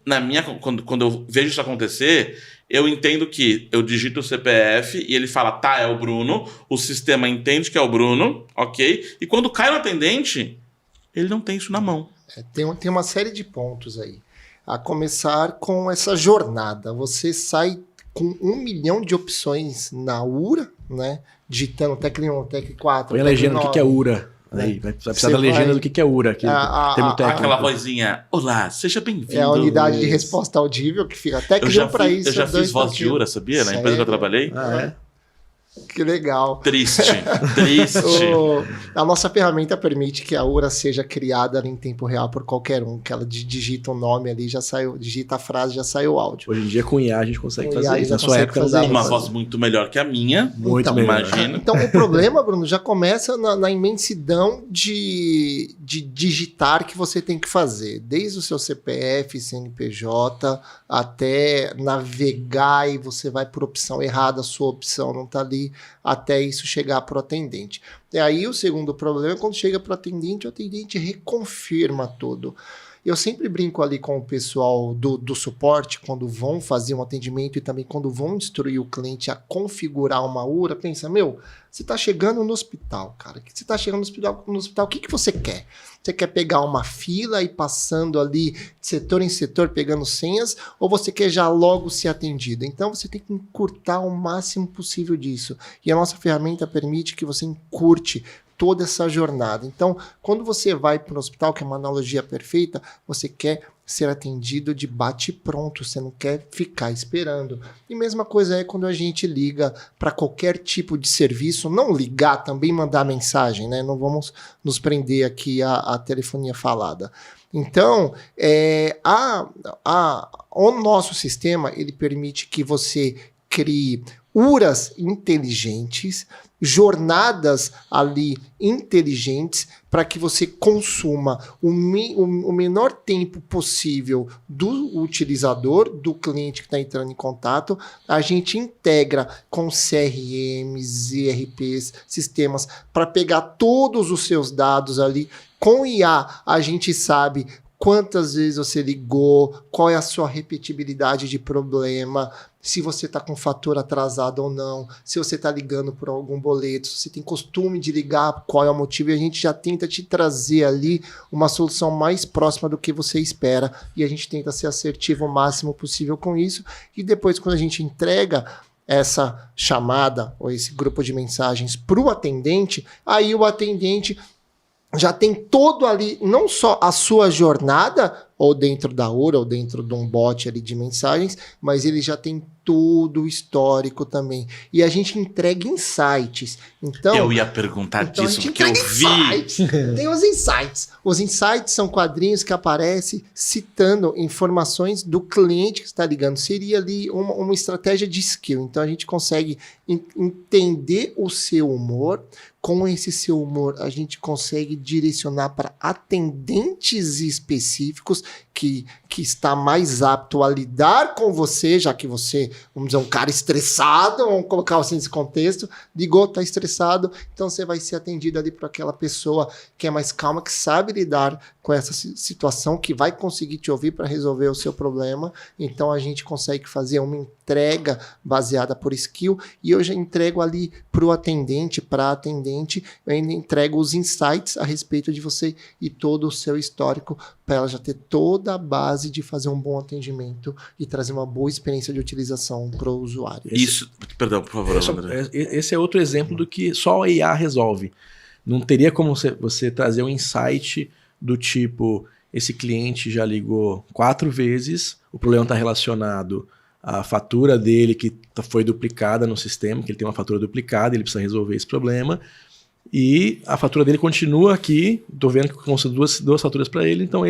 quando eu vejo isso acontecer, eu entendo que eu digito o CPF e ele fala, é o Bruno, o sistema entende que é o Bruno, ok? E quando cai no atendente, ele não tem isso na mão. Tem uma série de pontos aí. A começar com essa jornada. Você sai com 1 milhão de opções na URA, né? Digitando Tec 1, Tec 4. Põe a legenda do que é URA. Aí, vai precisar da legenda do que é URA. Aquela vozinha, olá, seja bem-vindo. É a unidade de resposta audível que fica até criou para isso. Eu já fiz voz de URA, sabia? Na empresa que eu trabalhei. Que legal. Triste. A nossa ferramenta permite que a URA seja criada em tempo real por qualquer um, que ela digita o nome ali, já saiu, digita a frase, já saiu o áudio. Hoje em dia com IA a gente consegue fazer isso. Na sua época uma voz muito melhor que a minha. Muito melhor. Imagina. Então o problema, Bruno, já começa na imensidão de digitar que você tem que fazer. Desde o seu CPF, CNPJ, até navegar e você vai por opção errada, a sua opção não está ali, até isso chegar para o atendente. E aí o segundo problema é quando chega para o atendente reconfirma tudo. Eu sempre brinco ali com o pessoal do suporte, quando vão fazer um atendimento e também quando vão instruir o cliente a configurar uma URA, pensa, você está chegando no hospital, cara. Você está chegando no hospital, o que você quer? Você quer pegar uma fila e passando ali de setor em setor, pegando senhas, ou você quer já logo ser atendido? Então você tem que encurtar o máximo possível disso. E a nossa ferramenta permite que você encurte toda essa jornada. Então, quando você vai para o hospital, que é uma analogia perfeita, você quer ser atendido de bate-pronto, você não quer ficar esperando. E mesma coisa é quando a gente liga para qualquer tipo de serviço, não ligar, também mandar mensagem, né? Não vamos nos prender aqui à telefonia falada. Então, o nosso sistema, ele permite que você crie URAs inteligentes, jornadas ali inteligentes, para que você consuma o menor tempo possível do utilizador, do cliente que está entrando em contato. A gente integra com CRMs, ERPs, sistemas, para pegar todos os seus dados ali. Com IA, a gente sabe quantas vezes você ligou, qual é a sua repetibilidade de problema, se você está com fatura atrasada ou não, se você está ligando por algum boleto, se você tem costume de ligar, qual é o motivo, e a gente já tenta te trazer ali uma solução mais próxima do que você espera, e a gente tenta ser assertivo o máximo possível com isso, e depois quando a gente entrega essa chamada ou esse grupo de mensagens para o atendente, aí o atendente já tem todo ali, não só a sua jornada, ou dentro da URA, ou dentro de um bot ali de mensagens, mas ele já tem todo o histórico também. E a gente entrega insights. Então, eu ia perguntar disso, porque eu vi. Tem os insights. Os insights são quadrinhos que aparecem citando informações do cliente que está ligando. Seria ali uma estratégia de skill. Então, a gente consegue entender o seu humor. Com esse seu humor, a gente consegue direcionar para atendentes específicos que está mais apto a lidar com você, já que você, vamos dizer, um cara estressado, vamos colocar assim nesse contexto, ligou, está estressado, então você vai ser atendido ali por aquela pessoa que é mais calma, que sabe lidar com essa situação, que vai conseguir te ouvir para resolver o seu problema. Então a gente consegue fazer uma entrega baseada por skill, e eu já entrego ali para o atendente, eu ainda entrego os insights a respeito de você e todo o seu histórico, para ela já ter toda a base de fazer um bom atendimento e trazer uma boa experiência de utilização para o usuário. Perdão, por favor, André. Esse é outro exemplo do que só a IA resolve. Não teria como você trazer um insight do tipo, esse cliente já ligou 4 vezes, o problema está relacionado à fatura dele que foi duplicada no sistema, que ele tem uma fatura duplicada, ele precisa resolver esse problema, e a fatura dele continua aqui, estou vendo que constam duas faturas para ele, então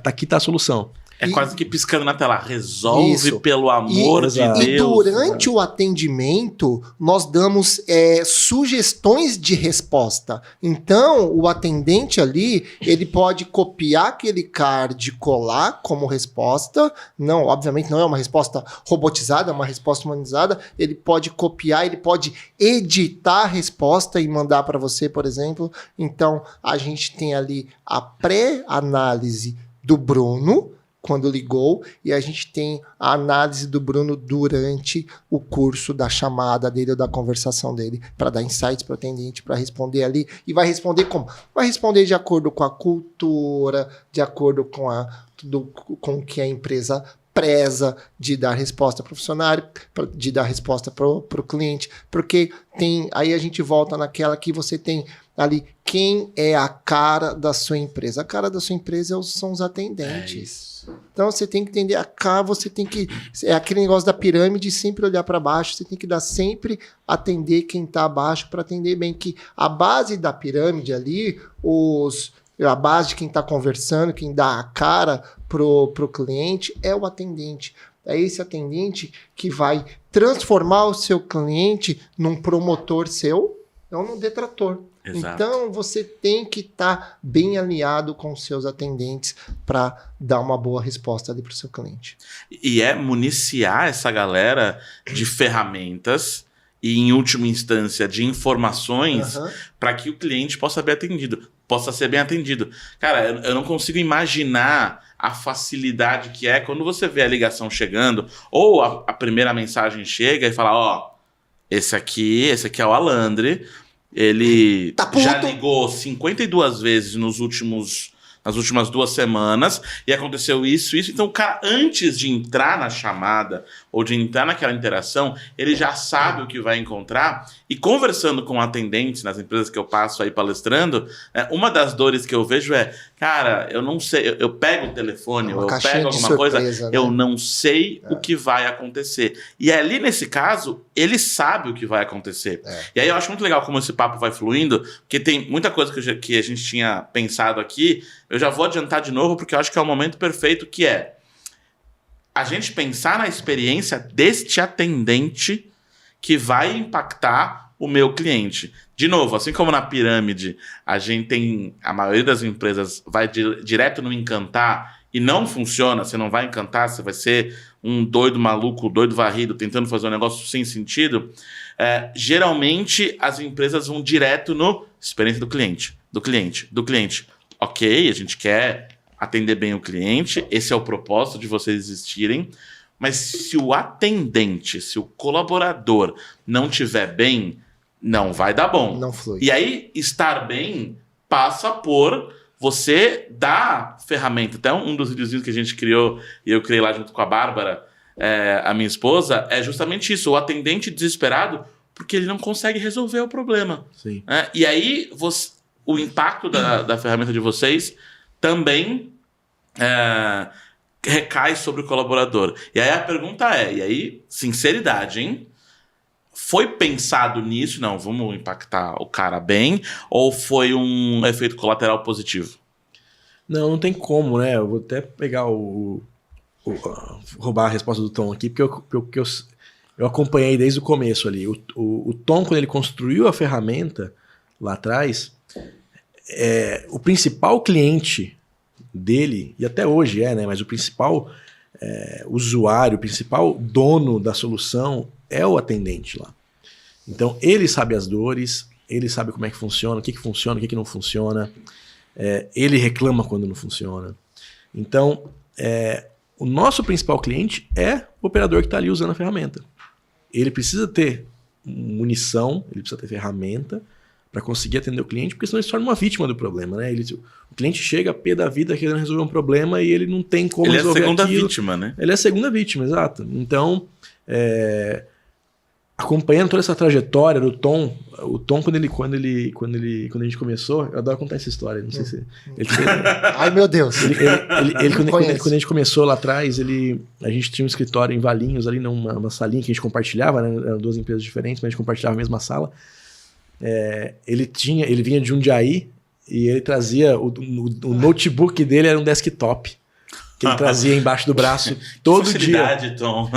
aqui está a solução. Quase que piscando na tela. Resolve isso, pelo amor de Deus. E durante o atendimento, nós damos sugestões de resposta. Então, o atendente ali, ele pode copiar aquele card e colar como resposta. Não, obviamente não é uma resposta robotizada, é uma resposta humanizada. Ele pode copiar, ele pode editar a resposta e mandar para você, por exemplo. Então, a gente tem ali a pré-análise do Bruno, quando ligou, e a gente tem a análise do Bruno durante o curso da chamada dele ou da conversação dele, para dar insights para o atendente, para responder ali. E vai responder como? Vai responder de acordo com a cultura, de acordo com o que a empresa preza, de dar resposta para o funcionário, de dar resposta para o cliente, porque aí a gente volta naquela que você tem ali quem é a cara da sua empresa. A cara da sua empresa são os atendentes. Então você tem que entender é aquele negócio da pirâmide, sempre olhar para baixo, você tem que sempre atender quem está abaixo para atender bem, que a base da pirâmide ali, a base de quem está conversando, quem dá a cara pro cliente é o atendente. É esse atendente que vai transformar o seu cliente num promotor seu, não num detrator. Exato. Então, você tem que estar bem alinhado com os seus atendentes para dar uma boa resposta ali para o seu cliente. E municiar essa galera de ferramentas e, em última instância, de informações para que o cliente possa ser bem atendido. Cara, eu não consigo imaginar a facilidade que é quando você vê a ligação chegando ou a primeira mensagem chega e fala, esse aqui é o Alandre. Ele já ligou 52 vezes nas últimas 2 semanas e aconteceu isso. Então o cara, antes de entrar na chamada ou de entrar naquela interação, ele já sabe o que vai encontrar. E conversando com atendentes nas empresas que eu passo aí palestrando, uma das dores que eu vejo é, Cara, eu não sei, eu pego o telefone, ou eu pego alguma surpresa, coisa, né? eu não sei o que vai acontecer. E ali, nesse caso, ele sabe o que vai acontecer. E aí eu acho muito legal como esse papo vai fluindo, porque tem muita coisa que a gente tinha pensado aqui, eu já vou adiantar de novo, porque eu acho que é o momento perfeito, que é a gente pensar na experiência deste atendente que vai impactar o meu cliente. De novo, assim como na pirâmide, a maioria das empresas vai direto no encantar e não funciona, você não vai encantar, você vai ser um doido maluco, doido varrido, tentando fazer um negócio sem sentido. Geralmente, as empresas vão direto no experiência do cliente. Ok, a gente quer atender bem o cliente, esse é o propósito de vocês existirem, mas se o atendente, se o colaborador não estiver bem, não vai dar bom. Não flui. E aí, estar bem passa por você dar ferramenta. Até um dos videozinhos que a gente criou, e eu criei lá junto com a Bárbara, a minha esposa, é justamente isso. O atendente desesperado porque ele não consegue resolver o problema. Sim. E aí, o impacto da ferramenta de vocês também recai sobre o colaborador. E aí a pergunta e aí, sinceridade, hein? Foi pensado nisso? Não, vamos impactar o cara bem? Ou foi um efeito colateral positivo? Não tem como, né? Eu vou até pegar roubar a resposta do Tom aqui, porque eu acompanhei desde o começo ali. O Tom, quando ele construiu a ferramenta lá atrás, o principal cliente dele, e até hoje né? Mas o principal usuário, o principal dono da solução é o atendente lá. Então, ele sabe as dores, ele sabe como é que funciona, o que funciona, o que não funciona. Ele reclama quando não funciona. Então, o nosso principal cliente é o operador que está ali usando a ferramenta. Ele precisa ter munição, ele precisa ter ferramenta para conseguir atender o cliente, porque senão ele se torna uma vítima do problema, né? O cliente chega a pé da vida querendo resolver um problema e ele não tem como resolver aquilo. Ele é a segunda vítima, né? Ele é a segunda vítima, exato. Então, acompanhando toda essa trajetória do Tom, o Tom, quando a gente começou, eu adoro contar essa história, não sei se... Ai, meu Deus! Quando a gente começou lá atrás, a gente tinha um escritório em Valinhos, ali numa salinha que a gente compartilhava, né? Eram duas empresas diferentes, mas a gente compartilhava a mesma sala. Ele vinha de Jundiaí e ele trazia o notebook dele era um desktop que ele trazia embaixo do braço todo dia. Tom.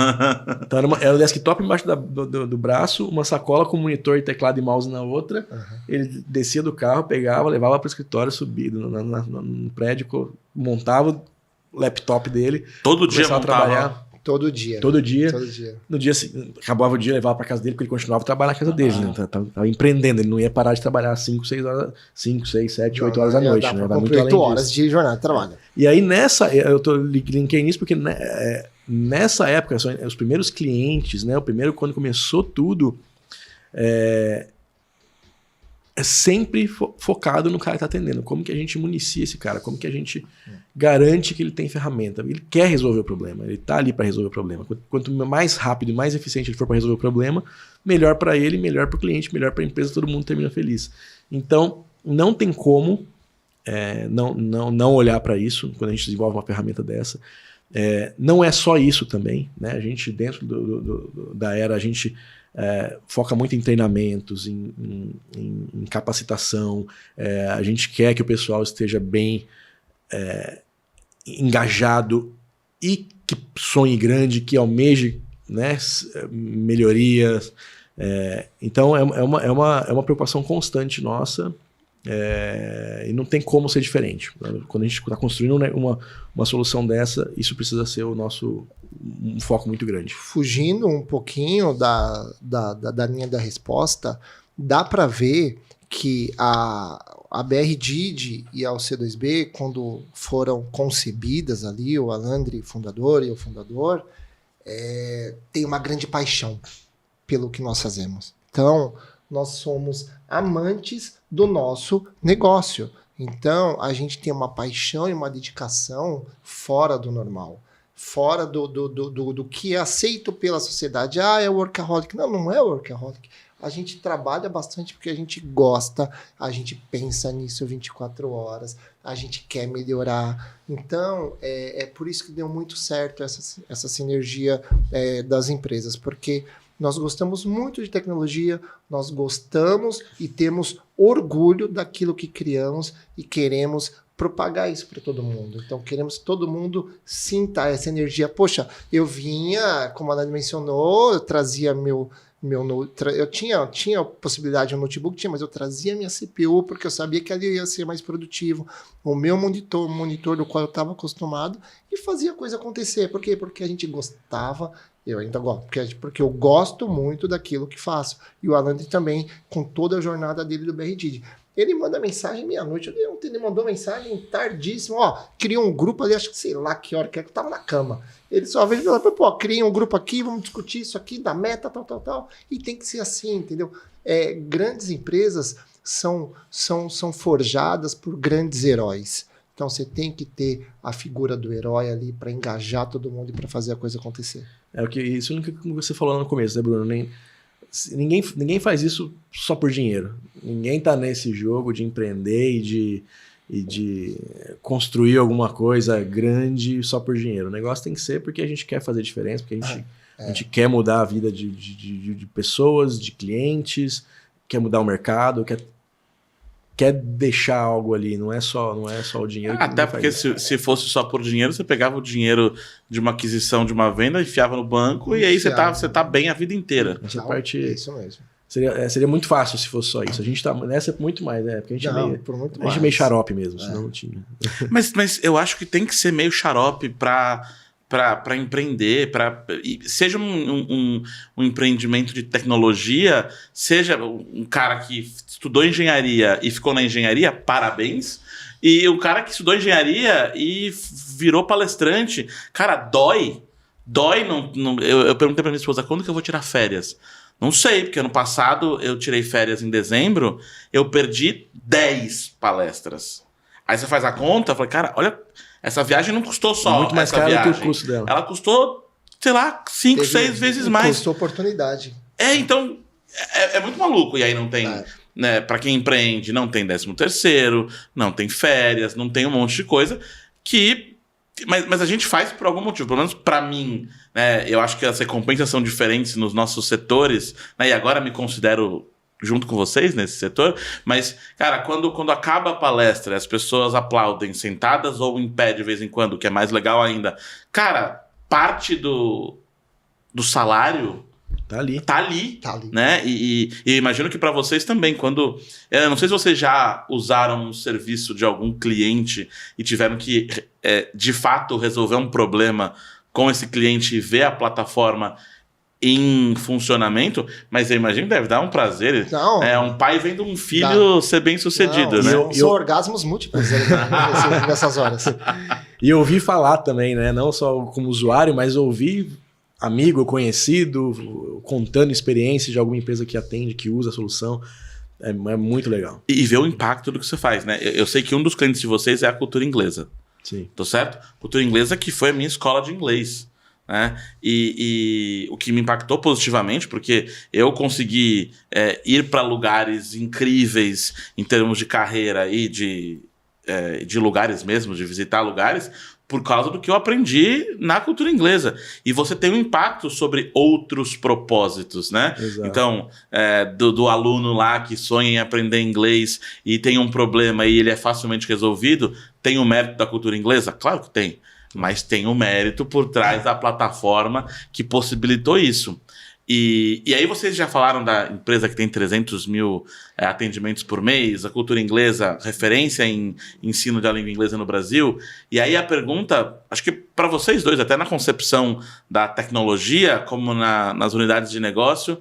Então era um desktop embaixo do braço, uma sacola com monitor, teclado e mouse na outra. Ele descia do carro, pegava, levava para o escritório, subia no prédio, montava o laptop dele. Todo dia montava? Trabalhar. Todo dia. No dia acabava o dia, levava para casa dele, porque ele continuava trabalhando na casa dele, né? Tava empreendendo, ele não ia parar de trabalhar 5, 6, 7, 8 horas da noite, né? Vai muito além 8 horas de jornada de trabalho. E aí eu linkei nisso porque nessa época, os primeiros clientes, né? Quando começou tudo, é sempre focado no cara que está atendendo. Como que a gente municia esse cara? Como que a gente garante que ele tem ferramenta? Ele quer resolver o problema. Ele está ali para resolver o problema. Quanto mais rápido e mais eficiente ele for para resolver o problema, melhor para ele, melhor para o cliente, melhor para a empresa, todo mundo termina feliz. Então, não tem como não olhar para isso quando a gente desenvolve uma ferramenta dessa. Não é só isso também, né? A gente, dentro da Era, a gente foca muito em treinamentos, em capacitação. A gente quer que o pessoal esteja bem engajado e que sonhe grande, que almeje, né, melhorias. Então é uma preocupação constante nossa. E não tem como ser diferente. Quando a gente está construindo uma solução dessa, isso precisa ser um foco muito grande. Fugindo um pouquinho da linha da resposta, dá para ver que a BR-DID e a OC2B, quando foram concebidas ali, o Alandri fundador e o fundador, tem uma grande paixão pelo que nós fazemos. Então, nós somos amantes do nosso negócio. Então, a gente tem uma paixão e uma dedicação fora do normal. Fora do que é aceito pela sociedade. É workaholic. Não é workaholic. A gente trabalha bastante porque a gente gosta, a gente pensa nisso 24 horas, a gente quer melhorar. Então, é por isso que deu muito certo essa sinergia das empresas, porque nós gostamos muito de tecnologia, nós gostamos e temos orgulho daquilo que criamos e queremos propagar isso para todo mundo. Então, queremos que todo mundo sinta essa energia. Poxa, eu vinha, como a Ana mencionou, eu trazia eu tinha a possibilidade de um notebook, mas eu trazia minha CPU porque eu sabia que ali eu ia ser mais produtivo. O meu monitor do qual eu estava acostumado e fazia a coisa acontecer. Por quê? Porque a gente gostava, eu ainda gosto, porque eu gosto muito daquilo que faço. E o Alandri também, com toda a jornada dele do BRDID. Ele manda mensagem meia-noite. Ele mandou mensagem tardíssimo. Criou um grupo ali, acho que sei lá que hora que eu tava na cama. Ele só veio e falou, cria um grupo aqui, vamos discutir isso aqui, da meta, tal. E tem que ser assim, entendeu? Grandes empresas são forjadas por grandes heróis. Então você tem que ter a figura do herói ali para engajar todo mundo e para fazer a coisa acontecer. Isso que você falou no começo, né, Bruno? Ninguém faz isso só por dinheiro. Ninguém tá nesse jogo de empreender e de construir alguma coisa grande só por dinheiro. O negócio tem que ser porque a gente quer fazer diferença, porque a gente quer mudar a vida de pessoas, de clientes, quer mudar o mercado, quer deixar algo ali, não é só o dinheiro. Até porque se fosse só por dinheiro, você pegava o dinheiro de uma aquisição, de uma venda, enfiava no banco e aí você tá bem a vida inteira. Essa parte, isso mesmo. Seria muito fácil se fosse só isso. A gente tá nessa muito mais, né? Porque a gente é meio xarope mesmo, senão não tinha. Mas eu acho que tem que ser meio xarope para empreender, seja um empreendimento de tecnologia, seja um cara que estudou engenharia e ficou na engenharia, parabéns, e o cara que estudou engenharia e virou palestrante, cara, dói, eu perguntei pra minha esposa, quando que eu vou tirar férias? Não sei, porque ano passado eu tirei férias em dezembro, eu perdi 10 palestras. Aí você faz a conta, eu falei, cara, olha, essa viagem não custou só muito mais caro que o custo dela. Ela custou, sei lá, 5, 6 vezes mais. Custou oportunidade. Então, é muito maluco. E aí não tem, né, pra quem empreende, não tem 13º, não tem férias, não tem um monte de coisa que... Mas a gente faz por algum motivo. Pelo menos pra mim, né, eu acho que as recompensas são diferentes nos nossos setores, né, e agora me considero junto com vocês nesse setor, mas, cara, quando acaba a palestra, as pessoas aplaudem sentadas ou em pé de vez em quando, que é mais legal ainda. Cara, parte do salário tá ali, né? E imagino que para vocês também, quando... Eu não sei se vocês já usaram um serviço de algum cliente e tiveram que, de fato, resolver um problema com esse cliente e ver a plataforma em funcionamento, mas eu imagino que deve dar um prazer. Não, um pai vendo um filho ser bem sucedido, né? São orgasmos múltiplos nessas horas. E eu ouvi falar também, né? Não só como usuário, mas ouvi amigo, conhecido, contando experiências de alguma empresa que atende, que usa a solução. É muito legal. E ver o impacto do que você faz, né? Eu sei que um dos clientes de vocês é a Cultura Inglesa. Sim. Tô certo? Cultura Inglesa que foi a minha escola de inglês. Né? E o que me impactou positivamente, porque eu consegui ir para lugares incríveis em termos de carreira e de lugares mesmo, de visitar lugares, por causa do que eu aprendi na cultura inglesa. E você tem um impacto sobre outros propósitos, né? Exato. Então, do aluno lá que sonha em aprender inglês e tem um problema e ele é facilmente resolvido, tem o mérito da cultura inglesa? Claro que tem. Mas tem um mérito por trás da plataforma que possibilitou isso. E aí vocês já falaram da empresa que tem 300 mil atendimentos por mês, a Cultura Inglesa, referência em ensino da língua inglesa no Brasil. E aí a pergunta, acho que para vocês dois, até na concepção da tecnologia, como nas unidades de negócio,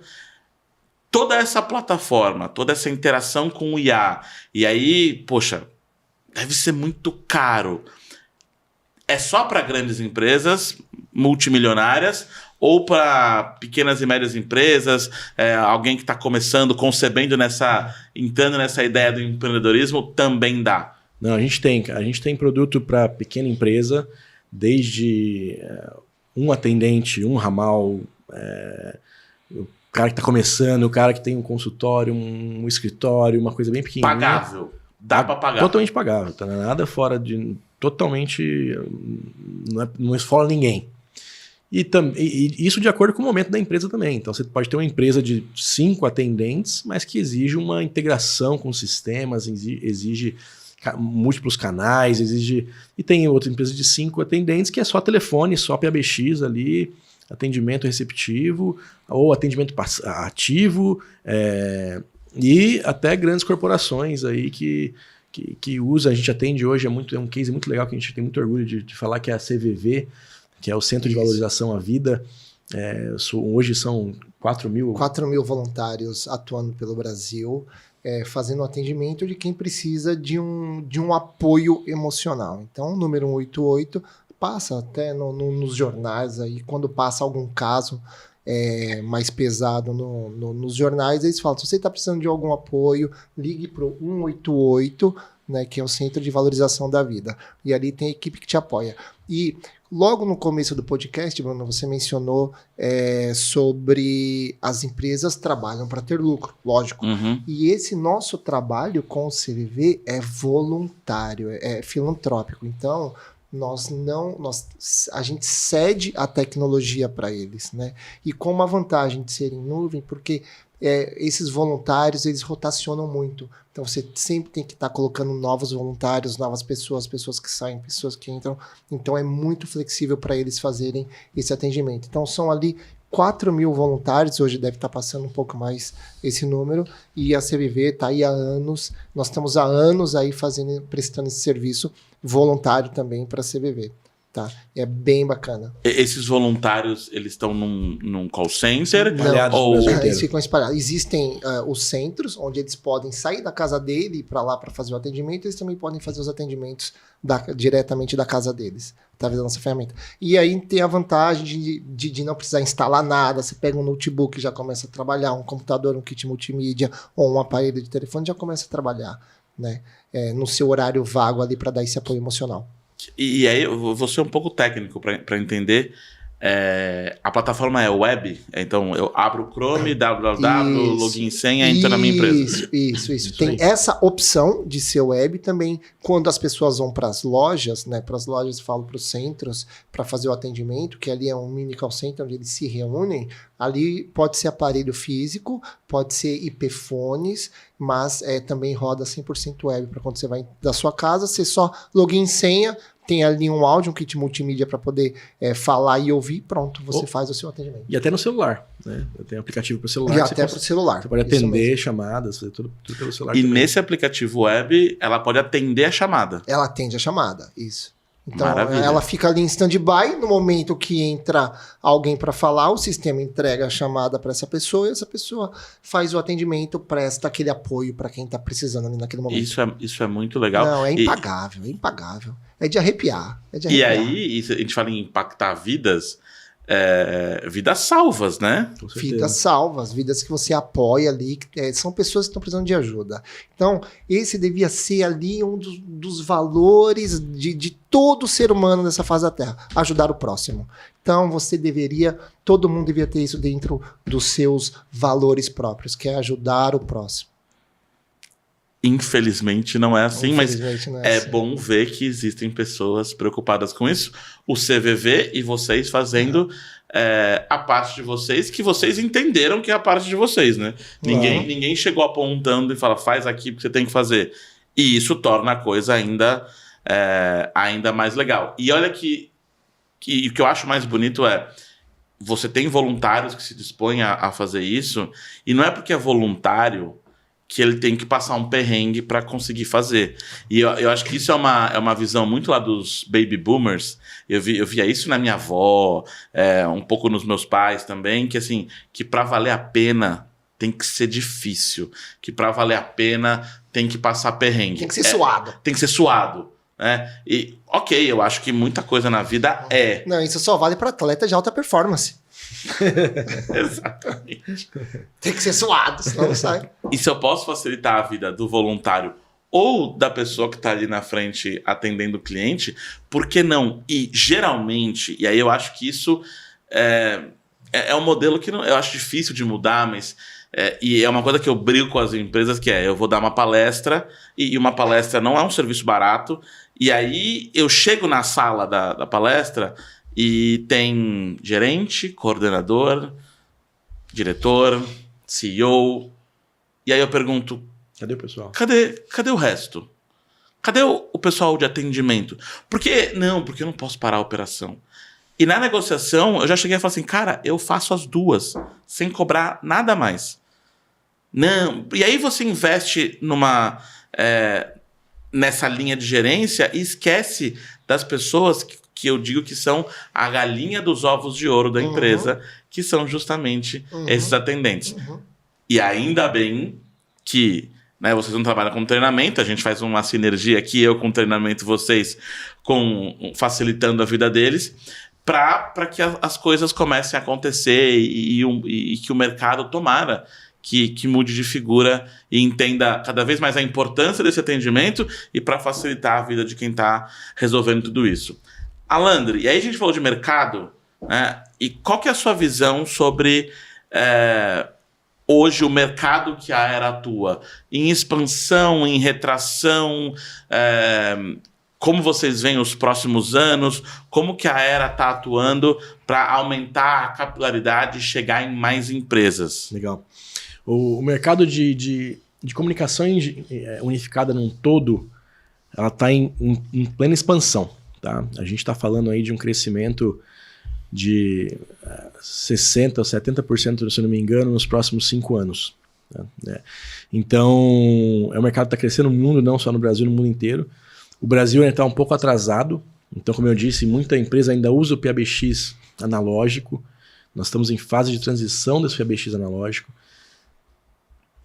toda essa plataforma, toda essa interação com o IA, e aí, poxa, deve ser muito caro. É só para grandes empresas multimilionárias ou para pequenas e médias empresas, alguém que está começando, entrando nessa ideia do empreendedorismo, também dá? Não, a gente tem produto para pequena empresa, desde um atendente, um ramal, cara que tá começando, o cara que tem um consultório, um escritório, uma coisa bem pequenininha. Pagável. Dá pra pagar. Totalmente pagável. Tá nada fora de... Totalmente... Não esfola ninguém. E isso de acordo com o momento da empresa também. Então você pode ter uma empresa de 5 atendentes, mas que exige uma integração com sistemas, exige múltiplos canais, exige... E tem outra empresa de 5 atendentes que é só telefone, só PABX ali, atendimento receptivo, ou atendimento ativo, e até grandes corporações aí que usa, a gente atende hoje, é um case muito legal que a gente tem muito orgulho de falar, que é a CVV, que é o Centro de Valorização à Vida. Hoje são 4 mil voluntários atuando pelo Brasil, fazendo atendimento de quem precisa de um apoio emocional. Então, o número 188 passa até nos jornais, aí, quando passa algum caso mais pesado nos jornais, eles falam, se você está precisando de algum apoio, ligue para o 188, né, que é o Centro de Valorização da Vida. E ali tem a equipe que te apoia. E logo no começo do podcast, Bruno, você mencionou sobre as empresas trabalham para ter lucro, lógico. Uhum. E esse nosso trabalho com o CVV é voluntário, é filantrópico. Então, a gente cede a tecnologia para eles, né? E com uma vantagem de ser em nuvem, porque esses voluntários, eles rotacionam muito. Então, você sempre tem que estar colocando novos voluntários, novas pessoas que saem, pessoas que entram. Então, é muito flexível para eles fazerem esse atendimento. Então, são ali 4 mil voluntários, hoje deve estar passando um pouco mais esse número, e a CVV está aí há anos, nós estamos há anos aí prestando esse serviço voluntário também para a CVV. Tá? É bem bacana. Esses voluntários, eles estão num call center? Não, eles ficam espalhados. Existem os centros, onde eles podem sair da casa dele e ir para lá para fazer o atendimento. Eles também podem fazer os atendimentos diretamente da casa deles, através da nossa ferramenta. E aí tem a vantagem de não precisar instalar nada. Você pega um notebook e já começa a trabalhar, um computador, um kit multimídia ou um aparelho de telefone, já começa a trabalhar, né? No seu horário vago ali para dar esse apoio emocional. E aí, eu vou ser um pouco técnico para entender. A plataforma é web, então eu abro o Chrome, www, login e senha, entro na minha empresa. Isso. Tem essa opção de ser web também. Quando as pessoas vão para as lojas, né? Para as lojas, falo para os centros, para fazer o atendimento, que ali é um mini call center onde eles se reúnem. Ali pode ser aparelho físico, pode ser IP fones, mas também roda 100% web. Para quando você vai da sua casa, você só login e senha. Tem ali um áudio, um kit multimídia para poder falar e ouvir, pronto, você faz o seu atendimento. E até no celular, né? Tem aplicativo para o celular. E até para o celular. Você pode atender chamadas, fazer tudo pelo celular. E também. Nesse aplicativo web, ela pode atender a chamada. Ela atende a chamada, isso. Então, Maravilha. Ela fica ali em stand-by, no momento que entra alguém para falar, o sistema entrega a chamada para essa pessoa e essa pessoa faz o atendimento, presta aquele apoio para quem está precisando ali naquele momento. Isso é muito legal. Não, é impagável, é impagável. É de arrepiar. E aí, a gente fala em impactar vidas, vidas salvas, né? Vidas salvas, vidas que você apoia ali, são pessoas que estão precisando de ajuda. Então, esse devia ser ali um dos valores de todo ser humano nessa fase da Terra, ajudar o próximo. Então, todo mundo deveria ter isso dentro dos seus valores próprios, que é ajudar o próximo. Infelizmente não é assim, mas é assim. bom ver que existem pessoas preocupadas com isso. O CVV e vocês fazendo a parte de vocês, que vocês entenderam que é a parte de vocês, né? Ninguém chegou apontando e fala, faz aqui porque você tem que fazer. E isso torna a coisa ainda mais legal. E olha que o que eu acho mais bonito você tem voluntários que se dispõem a fazer isso, e não é porque é voluntário que ele tem que passar um perrengue para conseguir fazer. E eu acho que isso é uma visão muito lá dos baby boomers. Eu via isso na minha avó, um pouco nos meus pais também, que assim, que para valer a pena tem que ser difícil, que para valer a pena tem que passar perrengue. Tem que ser suado. Tem que ser suado. Né? E, ok, eu acho que muita coisa na vida Não, isso só vale para atleta de alta performance. Exatamente. Tem que ser suado, senão não sai. E se eu posso facilitar a vida do voluntário ou da pessoa que está ali na frente atendendo o cliente, por que não? E geralmente, e aí eu acho que isso é um modelo que eu acho difícil de mudar, mas e é uma coisa que eu brigo com as empresas, que eu vou dar uma palestra, e uma palestra não é um serviço barato, e aí eu chego na sala da palestra e tem gerente, coordenador, diretor, CEO, e aí eu pergunto, Cadê o pessoal? Cadê o resto? Cadê o pessoal de atendimento? Porque eu não posso parar a operação. E na negociação, eu já cheguei a falar assim, cara, eu faço as duas, sem cobrar nada mais. Não. E aí você investe nessa linha de gerência e esquece das pessoas que eu digo que são a galinha dos ovos de ouro da empresa, que são justamente esses atendentes. E ainda bem que vocês não trabalham com treinamento, a gente faz uma sinergia aqui, eu com treinamento, vocês facilitando a vida deles, para que as coisas comecem a acontecer e que o mercado tomara que mude de figura e entenda cada vez mais a importância desse atendimento e para facilitar a vida de quem está resolvendo tudo isso. Alandre, e aí a gente falou de mercado, né? E qual que é a sua visão sobre hoje o mercado que a Aera atua? Em expansão, em retração, como vocês veem os próximos anos? Como que a Aera está atuando para aumentar a capilaridade e chegar em mais empresas? Legal. O mercado de comunicação unificada num todo, ela está em plena expansão. Tá? A gente está falando aí de um crescimento de 60% ou 70%, se eu não me engano, nos próximos 5 anos. Tá? Então, o mercado está crescendo no mundo, não só no Brasil, no mundo inteiro. O Brasil ainda está um pouco atrasado. Então, como eu disse, muita empresa ainda usa o PABX analógico. Nós estamos em fase de transição desse PABX analógico.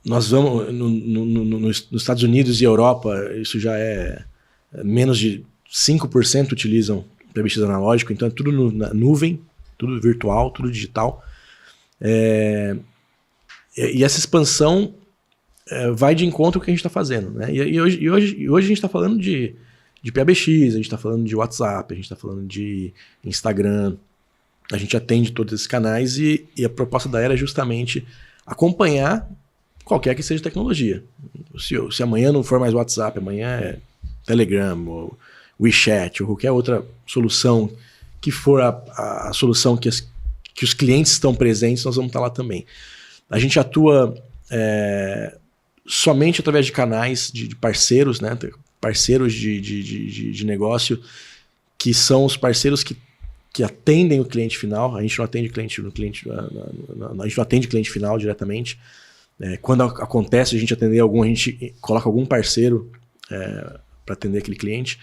Nós vamos, nos Estados Unidos e Europa, isso já é menos de 5% utilizam PABX analógico, então é tudo na nuvem, tudo virtual, tudo digital. E essa expansão vai de encontro ao que a gente está fazendo. Né? E hoje a gente está falando de PABX, a gente está falando de WhatsApp, a gente está falando de Instagram, a gente atende todos esses canais e a proposta da Aera é justamente acompanhar qualquer que seja tecnologia. Se amanhã não for mais WhatsApp, amanhã é Telegram, ou WeChat, ou qualquer outra solução que for a solução que os clientes estão presentes, nós vamos estar lá também. A gente atua somente através de canais de parceiros, né? Parceiros de negócio, que são os parceiros que atendem o cliente final. A gente não atende a gente não atende cliente final diretamente. Quando acontece a gente atender algum, a gente coloca algum parceiro para atender aquele cliente.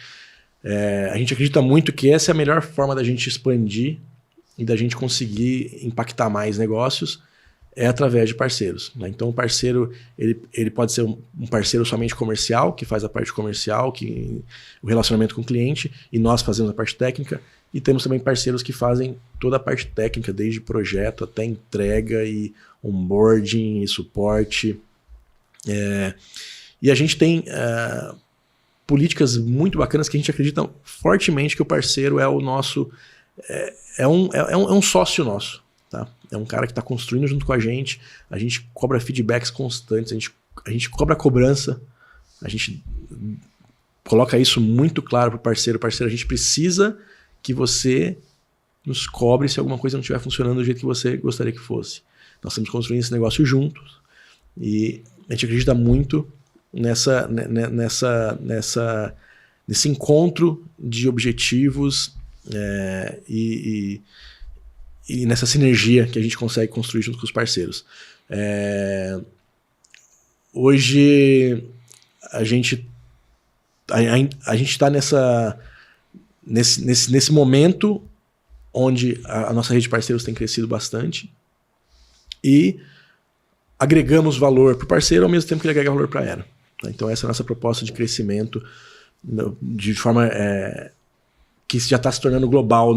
A gente acredita muito que essa é a melhor forma da gente expandir e da gente conseguir impactar mais negócios através de parceiros. Né? Então o parceiro ele pode ser um parceiro somente comercial, que faz a parte comercial, o relacionamento com o cliente, e nós fazemos a parte técnica. E temos também parceiros que fazem toda a parte técnica, desde projeto até entrega e onboarding e suporte. E a gente tem políticas muito bacanas que a gente acredita fortemente que o parceiro é o nosso... É um sócio nosso. Tá? É um cara que está construindo junto com a gente cobra feedbacks constantes, a gente cobra cobrança, a gente coloca isso muito claro para o parceiro. Parceiro, a gente precisa que você nos cobre se alguma coisa não estiver funcionando do jeito que você gostaria que fosse. Nós estamos construindo esse negócio juntos e a gente acredita muito nesse encontro de objetivos e nessa sinergia que a gente consegue construir junto com os parceiros. Hoje a gente está nesse momento onde a nossa rede de parceiros tem crescido bastante e agregamos valor para o parceiro ao mesmo tempo que ele agrega valor para a Aera. Então essa é a nossa proposta de crescimento de forma que já está se tornando global,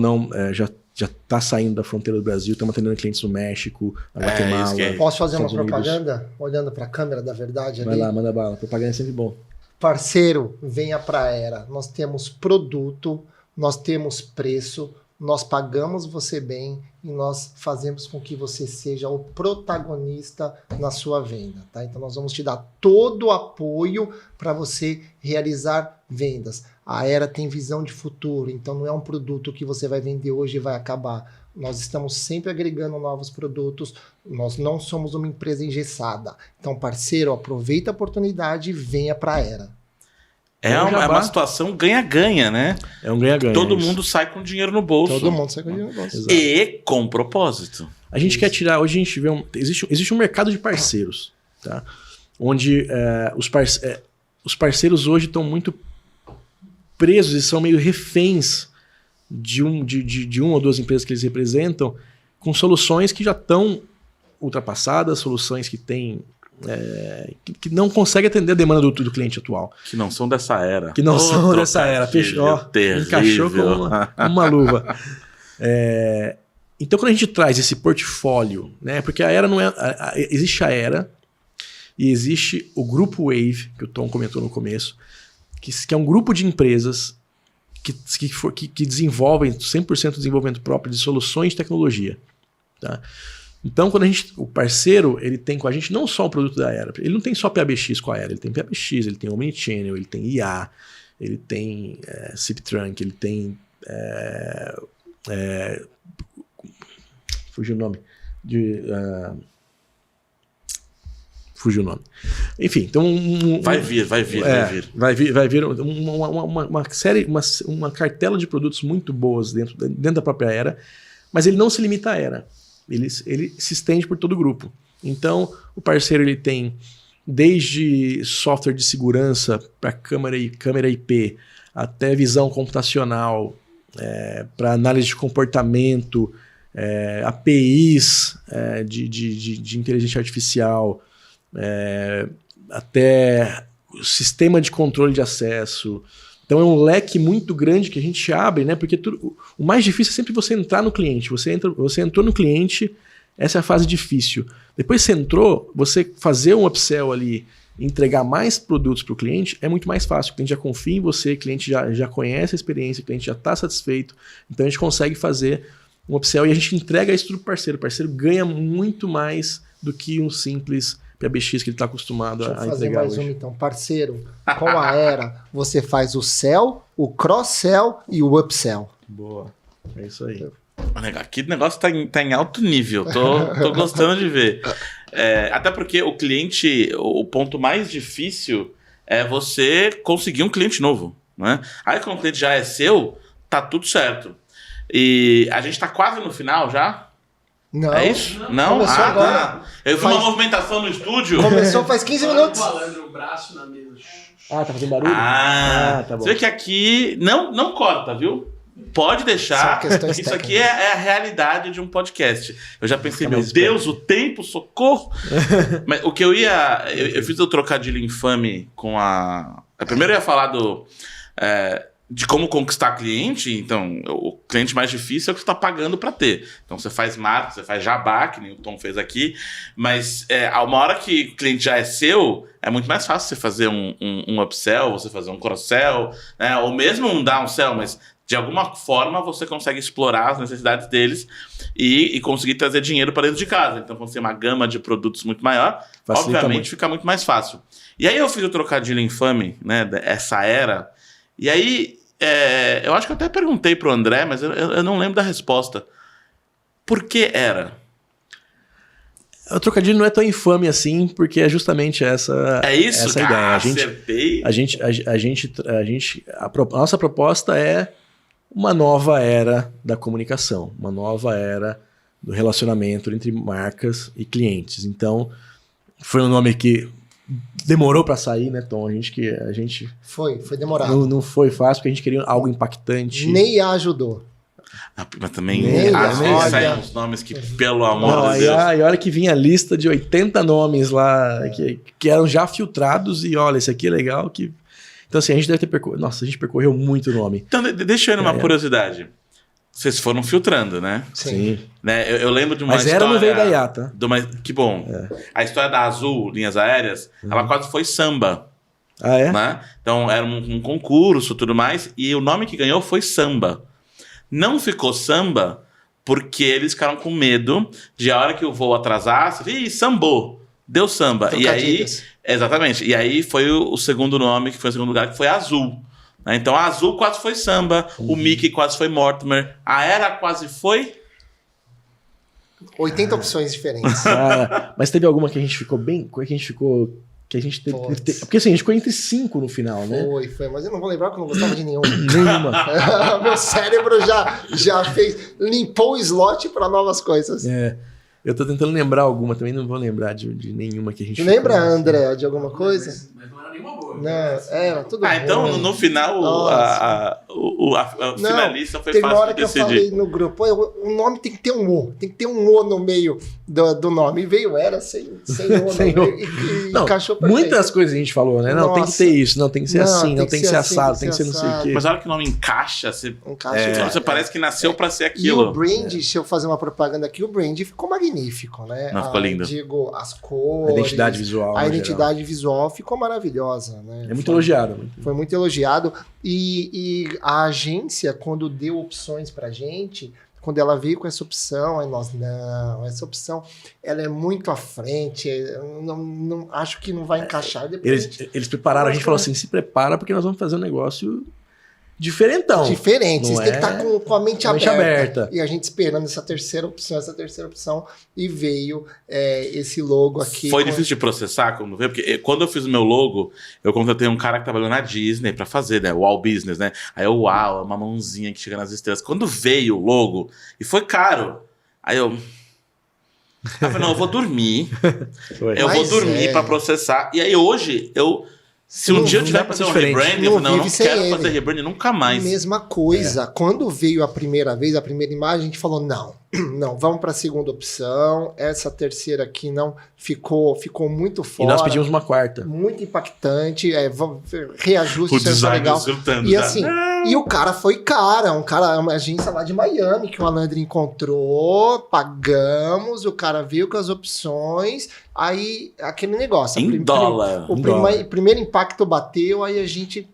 já está saindo da fronteira do Brasil. Estamos atendendo clientes no México, na Guatemala. Posso fazer uma propaganda? Olhando para a câmera da verdade ali? Vai lá, manda bala. Propaganda é sempre bom. Parceiro, venha para a Aera. Nós temos produto, nós temos preço, nós pagamos você bem e nós fazemos com que você seja o protagonista na sua venda, tá? Então nós vamos te dar todo o apoio para você realizar vendas. A Era tem visão de futuro, então não é um produto que você vai vender hoje e vai acabar. Nós estamos sempre agregando novos produtos, nós não somos uma empresa engessada. Então, parceiro, aproveita a oportunidade e venha para a Era. É uma situação ganha-ganha, né? É um ganha-ganha. Todo mundo sai com dinheiro no bolso. Todo mundo sai com dinheiro no bolso. Exato. E com propósito. A gente quer tirar... Hoje a gente vê existe um mercado de parceiros, tá? Onde os parceiros hoje estão muito presos e são meio reféns de uma ou duas empresas que eles representam, com soluções que já estão ultrapassadas, soluções que têm que não conseguem atender a demanda do cliente atual. Que não são dessa era. Que não são dessa era. Fechou, encaixou com uma luva. Então, quando a gente traz esse portfólio, né, porque a Era não é... existe a Era e existe o Grupo Wave, que o Tom comentou no começo, que é um grupo de empresas que desenvolvem 100% de desenvolvimento próprio de soluções de tecnologia. Tá? Então, quando o parceiro ele tem com a gente não só o produto da Era, ele não tem só PABX com a Era, ele tem PABX, ele tem Omnichannel, ele tem IA, ele tem SIP-Trunk, ele tem... fugiu o nome. Fugiu o nome. Enfim, então... Vai vir. Vai vir uma série, uma cartela de produtos muito boas dentro da própria Era, mas ele não se limita à Era. Ele se estende por todo o grupo. Então, o parceiro ele tem desde software de segurança para câmera IP, até visão computacional, para análise de comportamento, APIs de inteligência artificial, até o sistema de controle de acesso. Então é um leque muito grande que a gente abre, né? Porque o mais difícil é sempre você entrar no cliente. Você entrou no cliente, essa é a fase difícil. Depois você entrou, você fazer um upsell ali, entregar mais produtos para o cliente é muito mais fácil. O cliente já confia em você, o cliente já conhece a experiência, o cliente já está satisfeito. Então a gente consegue fazer um upsell e a gente entrega isso tudo para o parceiro. O parceiro ganha muito mais do que um simples PABX que ele está acostumado a entregar. Deixa eu fazer mais hoje. Então, parceiro, com a Era, você faz o sell, o cross-sell e o upsell. Boa, é isso aí. Aqui o negócio tá em alto nível, tô gostando de ver. Até porque o cliente, o ponto mais difícil é você conseguir um cliente novo, né? Aí quando o cliente já é seu, tá tudo certo. E a gente tá quase no final já? Não. É isso? Não? Começou agora. Tá. Eu vi uma movimentação no estúdio. Começou faz 15 minutos. O braço na mesa. Tá fazendo barulho? Tá bom. Você vê que aqui não corta, viu? Pode deixar. Isso aqui é a realidade de um podcast. Eu já pensei, meu Deus, o tempo, socorro. Mas o que eu fiz o trocadilho infame com a... Primeiro eu ia falar de como conquistar cliente. Então, o cliente mais difícil é o que você está pagando para ter. Então, você faz marketing, você faz jabá, que nem o Tom fez aqui, mas a uma hora que o cliente já é seu, é muito mais fácil você fazer um upsell, você fazer um cross-sell, né? Ou mesmo um downsell, mas de alguma forma você consegue explorar as necessidades deles e conseguir trazer dinheiro para dentro de casa. Então, quando você tem uma gama de produtos muito maior, facilita obviamente muito. Fica muito mais fácil. E aí eu fiz o trocadilho infame, né, dessa Era, e aí eu acho que eu até perguntei pro André, mas eu não lembro da resposta. Por que Era? O trocadilho não é tão infame assim, porque é justamente essa ideia. Acertei. A nossa proposta é uma nova era da comunicação, uma nova era do relacionamento entre marcas e clientes. Então, foi um nome que demorou para sair, né, Tom? A gente foi demorado. Não foi fácil, porque a gente queria algo impactante. Nem ajudou. Mas também, às vezes saem uns nomes que, pelo amor de Deus... E olha que vinha a lista de 80 nomes lá, que eram já filtrados, e olha, esse aqui é legal, que... Então, assim, a gente deve ter percorrido... Nossa, a gente percorreu muito nome. Então, deixa eu ir numa curiosidade. Vocês foram filtrando, né? Sim. Né? Eu lembro de uma história... Mas Era não veio da IATA. Que bom. A história da Azul, Linhas Aéreas, ela quase foi samba. Ah, é? Né? Então, era um concurso e tudo mais, e o nome que ganhou foi Samba. Não ficou samba porque eles ficaram com medo de a hora que o voo atrasasse, sambou, deu samba. E aí, exatamente, e aí foi o segundo nome, que foi o segundo lugar, que foi Azul. Né? Então a Azul quase foi samba, o Mickey quase foi Mortimer, a Era quase foi... 80 opções diferentes. Mas teve alguma que a gente ficou bem... Que a gente teve, porque assim, a gente ficou entre 5 no final, né? Foi, mas eu não vou lembrar porque eu não gostava de nenhuma. Nenhuma. Meu cérebro já limpou o slot para novas coisas. Eu tô tentando lembrar alguma, também não vou lembrar de nenhuma que a gente lembra, ficou, André, de alguma coisa? Mas não era nenhuma boa. Não, era tudo bom. Então no final a finalista foi teve fácil uma hora de que decidir. eu falei no grupo, o nome tem que ter um O, tem que ter um O no meio do nome. E veio Era sem O Sem no O. meio e Não, encaixou perfeito. muitas coisas a gente falou, né? Não, tem que ter isso, não, tem que ser assim, não tem que ser assado, tem que ser não sei o quê. Mas a hora que o nome encaixa, você Encaixa, parece que nasceu pra ser E aquilo. o brand, se eu fazer uma propaganda aqui, o brand ficou magnífico, né? Não, ficou lindo. Digo, as cores... A identidade visual. A identidade visual ficou maravilhosa, né? É muito elogiado. Foi muito elogiado. E a agência, quando deu opções pra gente, quando ela veio com essa opção, aí nós, não, essa opção, ela é muito à frente, não, acho que não vai encaixar. Depois Eles prepararam, a gente falou assim, se prepara porque nós vamos fazer um negócio diferentão. Diferente, vocês têm que estar com a mente aberta. E a gente esperando essa terceira opção, e veio esse logo aqui. Foi difícil de processar quando veio, porque quando eu fiz o meu logo, eu contratei um cara que trabalhou na Disney pra fazer, né? O Walt Business, né? Aí é uma mãozinha que chega nas estrelas. Quando veio o logo, e foi caro, aí eu falei, não, eu vou dormir. Eu vou dormir pra processar. E aí hoje, se um dia eu tiver que fazer um rebranding, eu não quero fazer rebranding nunca mais. Mesma coisa. Quando veio a primeira vez, a primeira imagem, a gente falou, não, vamos para a segunda opção. Essa terceira aqui não ficou muito fora. E nós pedimos uma quarta. Muito impactante. Reajuste, o design legal. surtando. E assim, e o cara foi uma agência lá de Miami que o Alandre encontrou, pagamos, o cara veio com as opções, aí aquele negócio. Em dólar. O primeiro impacto bateu, aí a gente...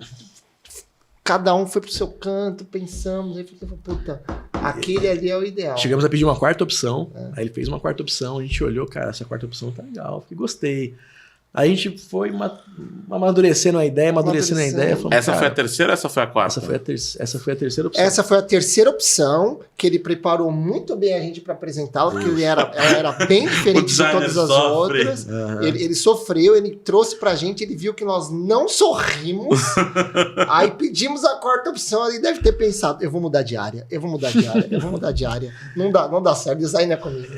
Cada um foi pro seu canto, pensamos, aí falei, puta, aquele ali é o ideal. Chegamos a pedir uma quarta opção, aí ele fez uma quarta opção, a gente olhou, cara, essa quarta opção tá legal, gostei. Aí a gente foi amadurecendo a ideia, falamos, essa foi a terceira ou essa foi a quarta? Essa foi a terceira opção. Essa foi a terceira opção, que ele preparou muito bem a gente para apresentá-la, porque ela era bem diferente de todas as outras. Ele sofreu, ele trouxe pra gente, ele viu que nós não sorrimos, aí pedimos a quarta opção, ele deve ter pensado, eu vou mudar de área. Não dá certo, design é comigo.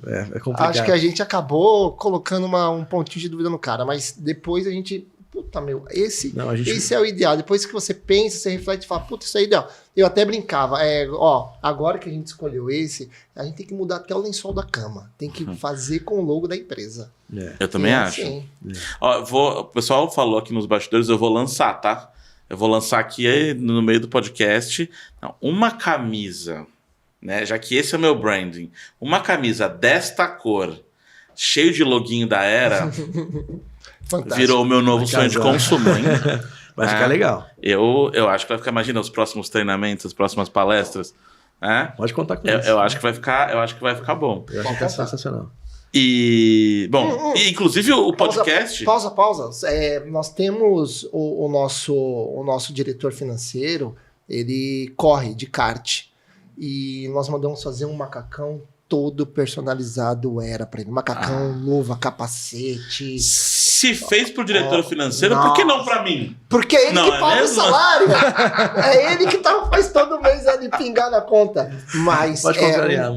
É complicado. Acho que a gente acabou colocando um pontinho de dúvida no cara, mas depois a gente, puta meu, esse é o ideal. Depois que você pensa, você reflete e fala, puta, isso é ideal. Eu até brincava, agora que a gente escolheu esse, a gente tem que mudar até o lençol da cama. Tem que fazer com o logo da empresa. Eu também acho. Assim. O pessoal falou aqui nos bastidores, eu vou lançar, tá? Eu vou lançar aqui no meio do podcast uma camisa, né? Já que esse é o meu branding, uma camisa desta cor, cheio de loginho da Era, virou o meu novo sonho de consumo, hein? Vai ficar legal. Eu acho que vai ficar, imagina os próximos treinamentos, as próximas palestras. Pode contar com isso. Eu acho que vai ficar bom. Eu acho que é sensacional. E, bom, inclusive o podcast... Pausa. Nós temos o nosso diretor financeiro, ele corre de kart. E nós mandamos fazer um macacão todo personalizado para ele. Macacão, luva, capacete. Se fez pro diretor financeiro, por que não pra mim? Porque é ele que paga o salário. É ele que faz todo mês ele pingar na conta. Mas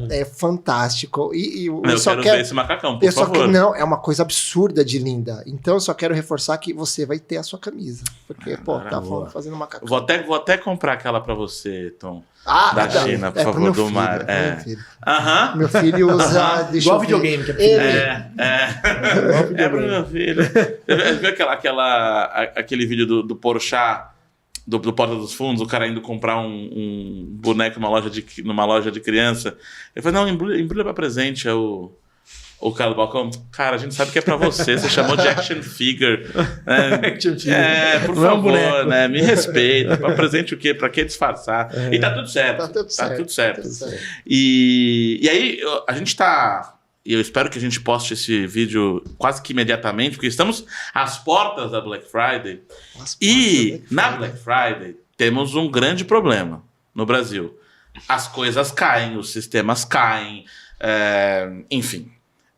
é fantástico. Eu quero ver esse macacão, por favor. Não, é uma coisa absurda de linda. Então eu só quero reforçar que você vai ter a sua camisa. Porque, fazendo macacão. Vou até comprar aquela pra você, Tom. Da China, por favor, do mar. Meu filho usa... Igual videogame. É pro meu filho. Viu aquele vídeo do Porchat, do Porta dos Fundos, o cara indo comprar um boneco numa loja de criança? Ele falou, não, embrulha pra presente, O Carlos Balcão, cara, a gente sabe que é pra você. Você chamou de action figure. Action figure. Por Não é um favor, boneco. né? Me respeita. Presente o quê? Pra que disfarçar? E tá tudo certo. Tá tudo certo. E aí, a gente tá... E eu espero que a gente poste esse vídeo quase que imediatamente, porque estamos às portas da Black Friday. Na Black Friday, temos um grande problema no Brasil. As coisas caem, os sistemas caem, enfim.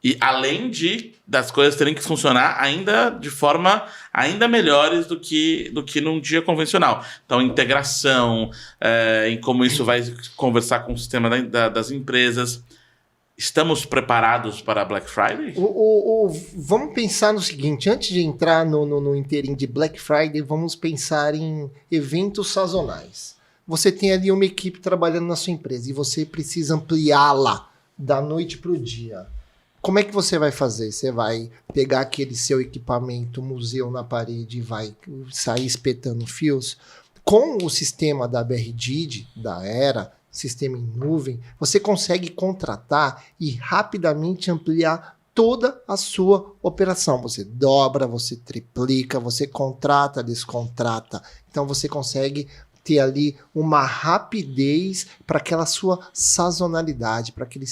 E além das coisas terem que funcionar ainda de forma ainda melhores do que num dia convencional. Então, integração, em como isso vai conversar com o sistema das empresas. Estamos preparados para a Black Friday? Vamos pensar no seguinte, antes de entrar no inteirinho de Black Friday, vamos pensar em eventos sazonais. Você tem ali uma equipe trabalhando na sua empresa e você precisa ampliá-la da noite para o dia. Como é que você vai fazer? Você vai pegar aquele seu equipamento, museu na parede e vai sair espetando fios? Com o sistema da BRDID, da Era, sistema em nuvem, você consegue contratar e rapidamente ampliar toda a sua operação. Você dobra, você triplica, você contrata, descontrata. Então você consegue ter ali uma rapidez para aquela sua sazonalidade, para aquele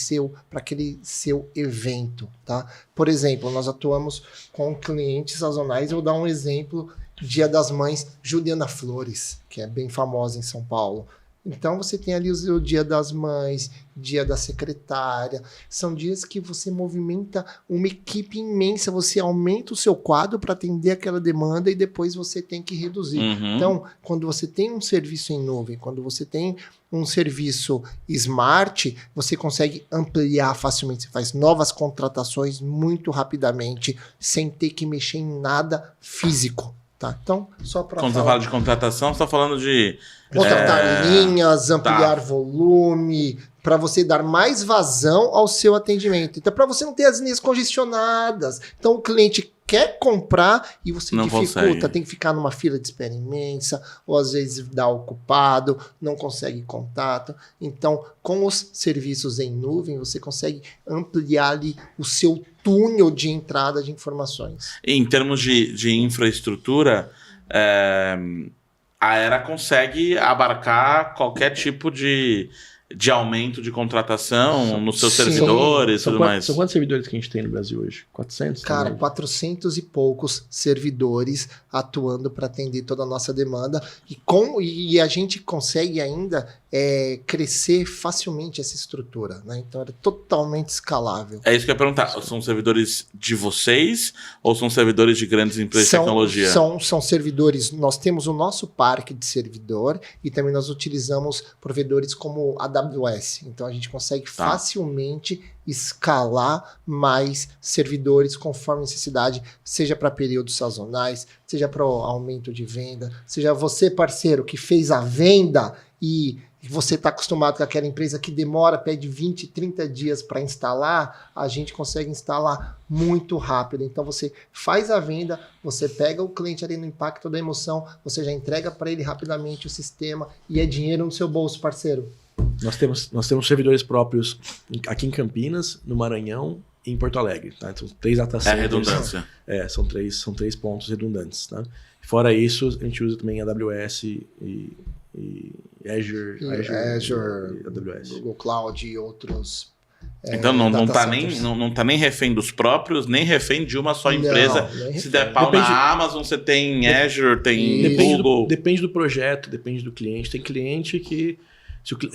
seu evento, tá? Por exemplo, nós atuamos com clientes sazonais. Eu vou dar um exemplo: Dia das Mães, Juliana Flores, que é bem famosa em São Paulo. Então você tem ali o Dia das Mães, Dia da Secretária. São dias que você movimenta uma equipe imensa, você aumenta o seu quadro para atender aquela demanda e depois você tem que reduzir. Então, quando você tem um serviço em nuvem, quando você tem um serviço smart, você consegue ampliar facilmente. Você faz novas contratações muito rapidamente, sem ter que mexer em nada físico. Tá, então, só para Quando você fala de contratação, você está falando de... contratar linhas, ampliar volume, para você dar mais vazão ao seu atendimento. Então, para você não ter as linhas congestionadas. Então, o cliente quer comprar e você não dificulta. consegue. Tem que ficar numa fila de espera imensa, ou às vezes dá ocupado, não consegue contato. Então, com os serviços em nuvem, você consegue ampliar ali o seu túnel de entrada de informações. Em termos de infraestrutura, a Era consegue abarcar qualquer tipo de aumento de contratação nos seus servidores e tudo mais. São quantos servidores que a gente tem no Brasil hoje? 400? Cara, também? 400 e poucos servidores atuando para atender toda a nossa demanda. E a gente consegue ainda crescer facilmente essa estrutura, né? Então, é totalmente escalável. É isso que eu ia perguntar. São servidores de vocês ou são servidores de grandes empresas de tecnologia? São servidores. Nós temos o nosso parque de servidor e também nós utilizamos provedores como AWS. Então, a gente consegue facilmente escalar mais servidores conforme necessidade, seja para períodos sazonais, seja para o aumento de venda, seja você, parceiro, que fez a venda e você está acostumado com aquela empresa que demora, pede 20, 30 dias para instalar, a gente consegue instalar muito rápido. Então você faz a venda, você pega o cliente ali no impacto da emoção, você já entrega para ele rapidamente o sistema e é dinheiro no seu bolso, parceiro. Nós temos servidores próprios aqui em Campinas, no Maranhão e em Porto Alegre. Tá? São 3 data centers. Redundância. São três pontos redundantes. Tá? Fora isso, a gente usa também AWS e Azure, e AWS. Google Cloud e outros. Então não tá nem refém dos próprios, nem refém de uma só empresa. Se der pau na Amazon, você tem Azure, tem Google. Depende do projeto, depende do cliente. Tem cliente que...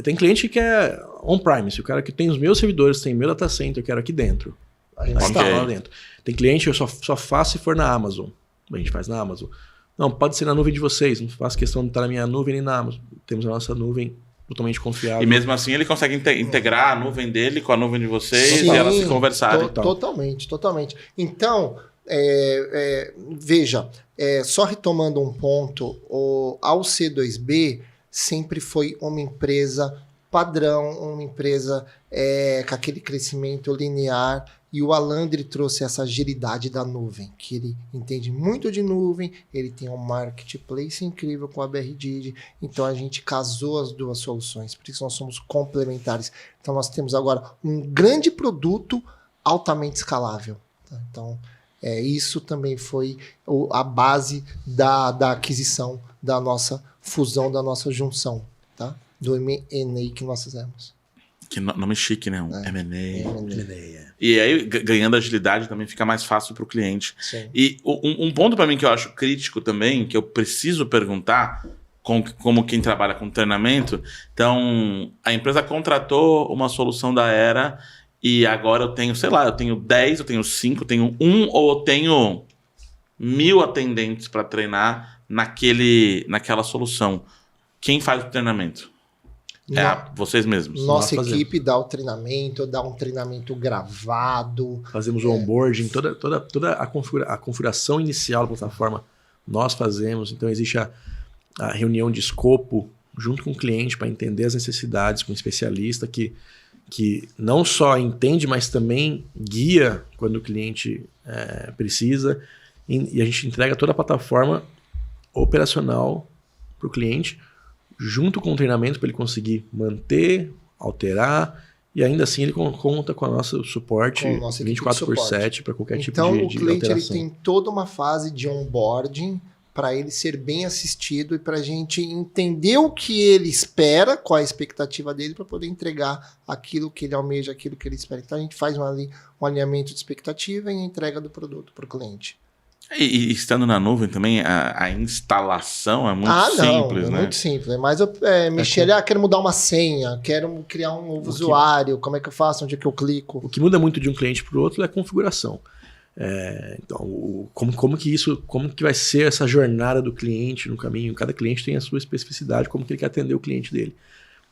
Tem cliente que é on-premise. O cara que tem os meus servidores, tem meu data center, eu quero aqui dentro. A gente está lá dentro. Tem cliente que eu só faço se for na Amazon. A gente faz na Amazon. Não, pode ser na nuvem de vocês. Não faço questão de estar na minha nuvem nem na Amazon. Temos a nossa nuvem totalmente confiável. E mesmo assim ele consegue integrar a nuvem dele com a nuvem de vocês e elas se conversarem. Totalmente. Então, veja, só retomando um ponto, ao C2B sempre foi uma empresa padrão, uma empresa com aquele crescimento linear, e o Alandri trouxe essa agilidade da nuvem, que ele entende muito de nuvem, ele tem um marketplace incrível com a BRDID, então a gente casou as duas soluções, por isso nós somos complementares. Então nós temos agora um grande produto altamente escalável. Tá? Então, isso também foi a base da aquisição, da nossa fusão, da nossa junção, tá? Do M&A que nós fizemos. Que nome chique, né? M&A. M&A. E aí, ganhando agilidade, também fica mais fácil para o cliente. Sim. E um ponto para mim que eu acho crítico também, que eu preciso perguntar, como quem trabalha com treinamento, então, a empresa contratou uma solução da Era e agora eu tenho, sei lá, eu tenho 10, eu tenho 5, eu tenho 1 ou eu tenho 1.000 atendentes para treinar naquela solução. Quem faz o treinamento? Vocês mesmos. Nossa equipe dá o treinamento, dá um treinamento gravado. Fazemos o onboarding, toda a configuração inicial da plataforma nós fazemos. Então existe a reunião de escopo junto com o cliente para entender as necessidades, com um especialista que não só entende, mas também guia quando o cliente precisa. E a gente entrega toda a plataforma operacional para o cliente, junto com o treinamento para ele conseguir manter, alterar, e ainda assim ele conta com o nosso suporte 24/7 para qualquer tipo de alteração. Então o cliente ele tem toda uma fase de onboarding para ele ser bem assistido e para a gente entender o que ele espera, qual a expectativa dele, para poder entregar aquilo que ele almeja, aquilo que ele espera. Então a gente faz um alinhamento de expectativa e a entrega do produto para o cliente. E estando na nuvem também, a instalação é muito simples, né? É muito simples. É mais mexer, quero mudar uma senha, quero criar um novo usuário, como é que eu faço, onde é que eu clico? O que muda muito de um cliente para o outro é a configuração. Então, como que vai ser essa jornada do cliente no caminho? Cada cliente tem a sua especificidade, como que ele quer atender o cliente dele.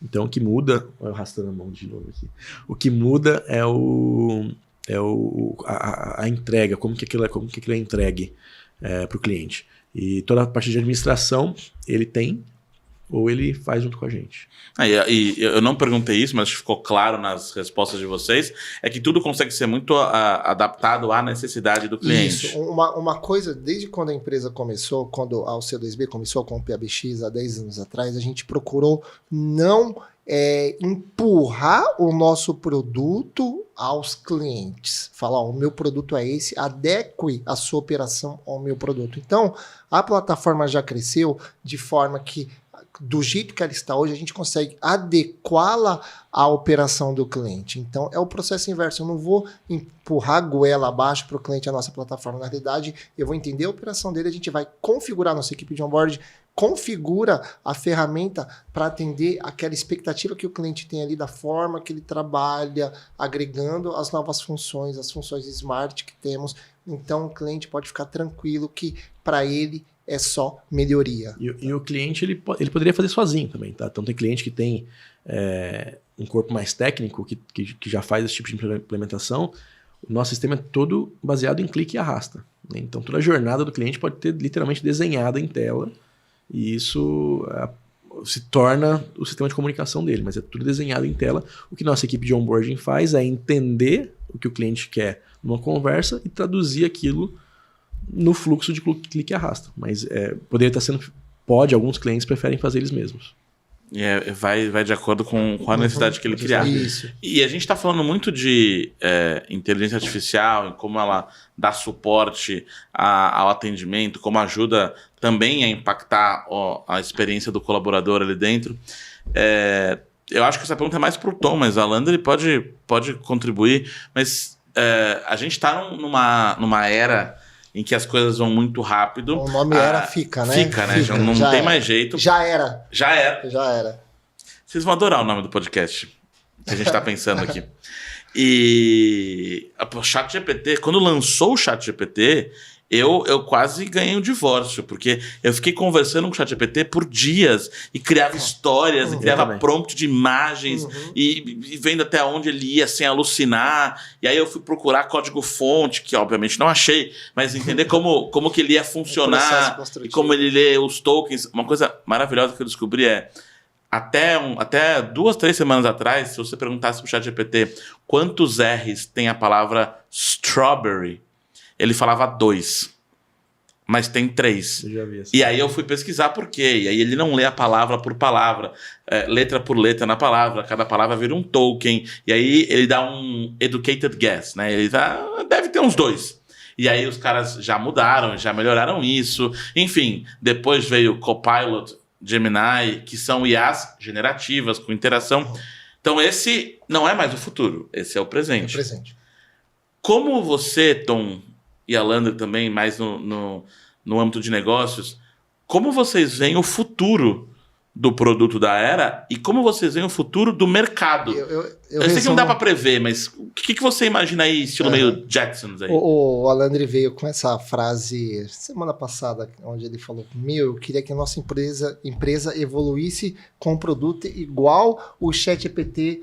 Então, o que muda... Olha eu arrastando a mão de novo aqui. O que muda é a entrega, como que aquilo é entregue para o cliente. E toda a parte de administração ele tem ou ele faz junto com a gente. E eu não perguntei isso, mas ficou claro nas respostas de vocês, é que tudo consegue ser muito adaptado à necessidade do cliente. Isso. Uma coisa, desde quando a empresa começou, quando a C2B começou com o PABX há 10 anos atrás, a gente procurou não empurrar o nosso produto aos clientes. Falar, o meu produto é esse, adeque a sua operação ao meu produto. Então, a plataforma já cresceu de forma que, do jeito que ela está hoje, a gente consegue adequá-la à operação do cliente. Então, é o processo inverso. Eu não vou empurrar a goela abaixo para o cliente a nossa plataforma. Na realidade, eu vou entender a operação dele, a gente vai configurar a nossa equipe de onboard, configura a ferramenta para atender aquela expectativa que o cliente tem ali, da forma que ele trabalha, agregando as novas funções, as funções smart que temos. Então, o cliente pode ficar tranquilo que, para ele, é só melhoria. E o cliente ele poderia fazer sozinho também, tá? Então tem cliente que tem um corpo mais técnico que já faz esse tipo de implementação. O nosso sistema é todo baseado em clique e arrasta, né? Então toda a jornada do cliente pode ter literalmente desenhada em tela e isso se torna o sistema de comunicação dele, mas é tudo desenhado em tela. O que nossa equipe de onboarding faz é entender o que o cliente quer numa conversa e traduzir aquilo no fluxo de clique e arrasta. Mas poderia estar sendo... Alguns clientes preferem fazer eles mesmos. Vai de acordo com a necessidade que ele criar. Isso. E a gente está falando muito de inteligência artificial, como ela dá suporte ao atendimento, como ajuda também a impactar a experiência do colaborador ali dentro. Eu acho que essa pergunta é mais para o Tom, mas a Landry pode contribuir. Mas a gente está numa era em que as coisas vão muito rápido. O nome fica, né? Fica, né? Não tem mais jeito. Já era. Vocês vão adorar o nome do podcast que a gente está pensando aqui. E o ChatGPT, quando lançou o ChatGPT, eu quase ganhei um divórcio, porque eu fiquei conversando com o ChatGPT por dias e criava histórias, e criava prompt de imagens, e vendo até onde ele ia sem alucinar. E aí eu fui procurar código-fonte, que obviamente não achei, mas entender como que ele ia funcionar e como ele lê os tokens. Uma coisa maravilhosa que eu descobri até 2, 3 semanas atrás, se você perguntasse pro ChatGPT quantos R's tem a palavra strawberry, ele falava 2. mas tem 3. Eu já vi assim. E aí eu fui pesquisar por quê. E aí ele não lê a palavra por palavra, letra por letra na palavra, cada palavra vira um token. E aí ele dá um educated guess, né? Ele deve ter uns 2. E aí os caras já mudaram, já melhoraram isso. Enfim, depois veio Copilot, Gemini, que são IAs generativas, com interação. Então esse não é mais o futuro, esse é o presente. É o presente. Como você, Tom, e a Landry também, mais no âmbito de negócios, como vocês veem o futuro do produto da Era e como vocês veem o futuro do mercado? Eu sei que não dá para prever, mas o que você imagina aí, estilo meio Jacksons aí? O Alandri veio com essa frase semana passada, onde ele falou: eu queria que a nossa empresa evoluísse com um produto igual o ChatGPT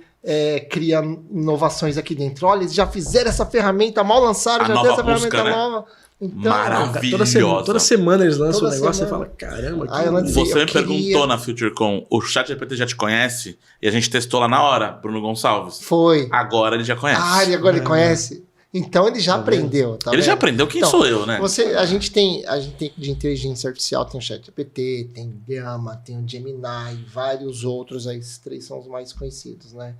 cria inovações aqui dentro. Olha, eles já fizeram essa ferramenta, mal lançaram, já tem essa ferramenta nova. Então, maravilhosa. Toda semana eles lançam um negócio e você fala, caramba, você me perguntou na FutureCon, o ChatGPT já te conhece? E a gente testou lá na hora, Bruno Gonçalves. Foi. Agora ele já conhece. Ele conhece? Então ele já aprendeu. Tá ele vendo? Já aprendeu quem sou eu, né? A gente tem de inteligência artificial, tem o ChatGPT, tem o Llama, tem o Gemini, vários outros, aí esses 3 são os mais conhecidos, né?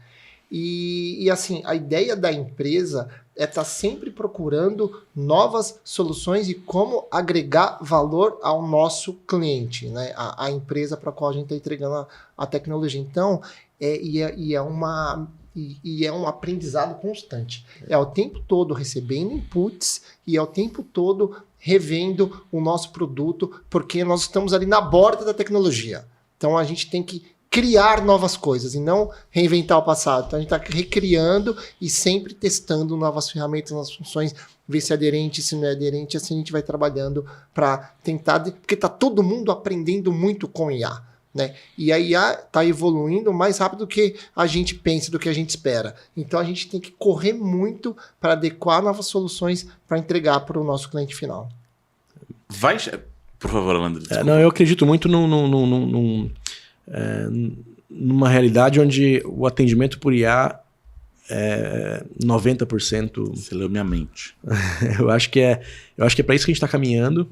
E assim, a ideia da empresa é estar sempre procurando novas soluções e como agregar valor ao nosso cliente, né? A empresa para a qual a gente está entregando a tecnologia. Então, é um aprendizado constante. É o tempo todo recebendo inputs e é o tempo todo revendo o nosso produto, porque nós estamos ali na borda da tecnologia. Então, a gente tem que criar novas coisas e não reinventar o passado. Então a gente está recriando e sempre testando novas ferramentas, novas funções, ver se é aderente, se não é aderente, assim a gente vai trabalhando para tentar, porque está todo mundo aprendendo muito com IA, né? E a IA está evoluindo mais rápido do que a gente pensa, do que a gente espera. Então a gente tem que correr muito para adequar novas soluções para entregar para o nosso cliente final. Por favor, Alandri. Eu acredito muito numa realidade onde o atendimento por IA é 90%. Você leu minha mente. eu acho que é para isso que a gente está caminhando,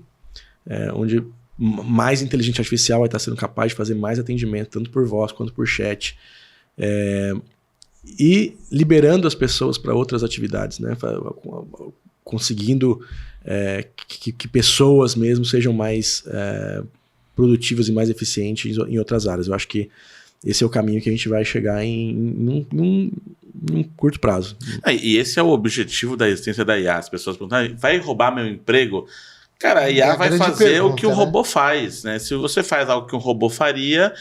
onde mais inteligência artificial vai estar sendo capaz de fazer mais atendimento, tanto por voz quanto por chat, e liberando as pessoas para outras atividades, né? Conseguindo que pessoas mesmo sejam mais produtivas e mais eficientes em outras áreas. Eu acho que esse é o caminho que a gente vai chegar em um curto prazo. E esse é o objetivo da existência da IA. As pessoas perguntam, vai roubar meu emprego? Cara, a IA vai fazer o que o robô faz, né? Se você faz algo que um robô faria,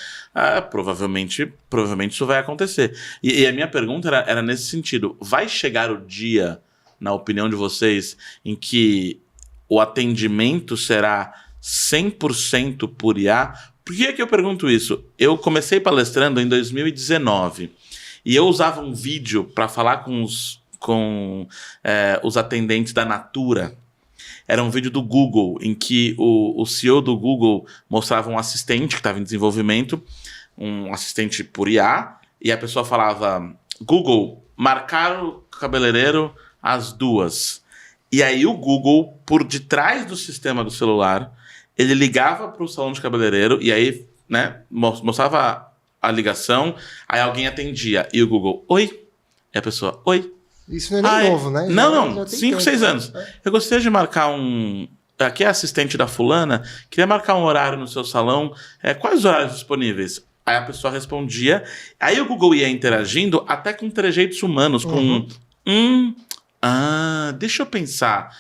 provavelmente isso vai acontecer. E a minha pergunta era nesse sentido. Vai chegar o dia, na opinião de vocês, em que o atendimento será 100% por IA? Por que eu pergunto isso? Eu comecei palestrando em 2019 e eu usava um vídeo para falar com os atendentes da Natura. Era um vídeo do Google, em que o CEO do Google mostrava um assistente que estava em desenvolvimento, um assistente por IA, e a pessoa falava, Google, marcar o cabeleireiro às 2. E aí o Google, por detrás do sistema do celular, ele ligava para o salão de cabeleireiro e aí, né, mostrava a ligação, aí alguém atendia. E o Google, oi? E a pessoa, oi? Isso não é nem novo, né? Não, 5, 6 anos. Eu gostaria de marcar aqui é assistente da fulana, queria marcar um horário no seu salão. Quais os horários disponíveis? Aí a pessoa respondia. Aí o Google ia interagindo até com trejeitos humanos, com deixa eu pensar.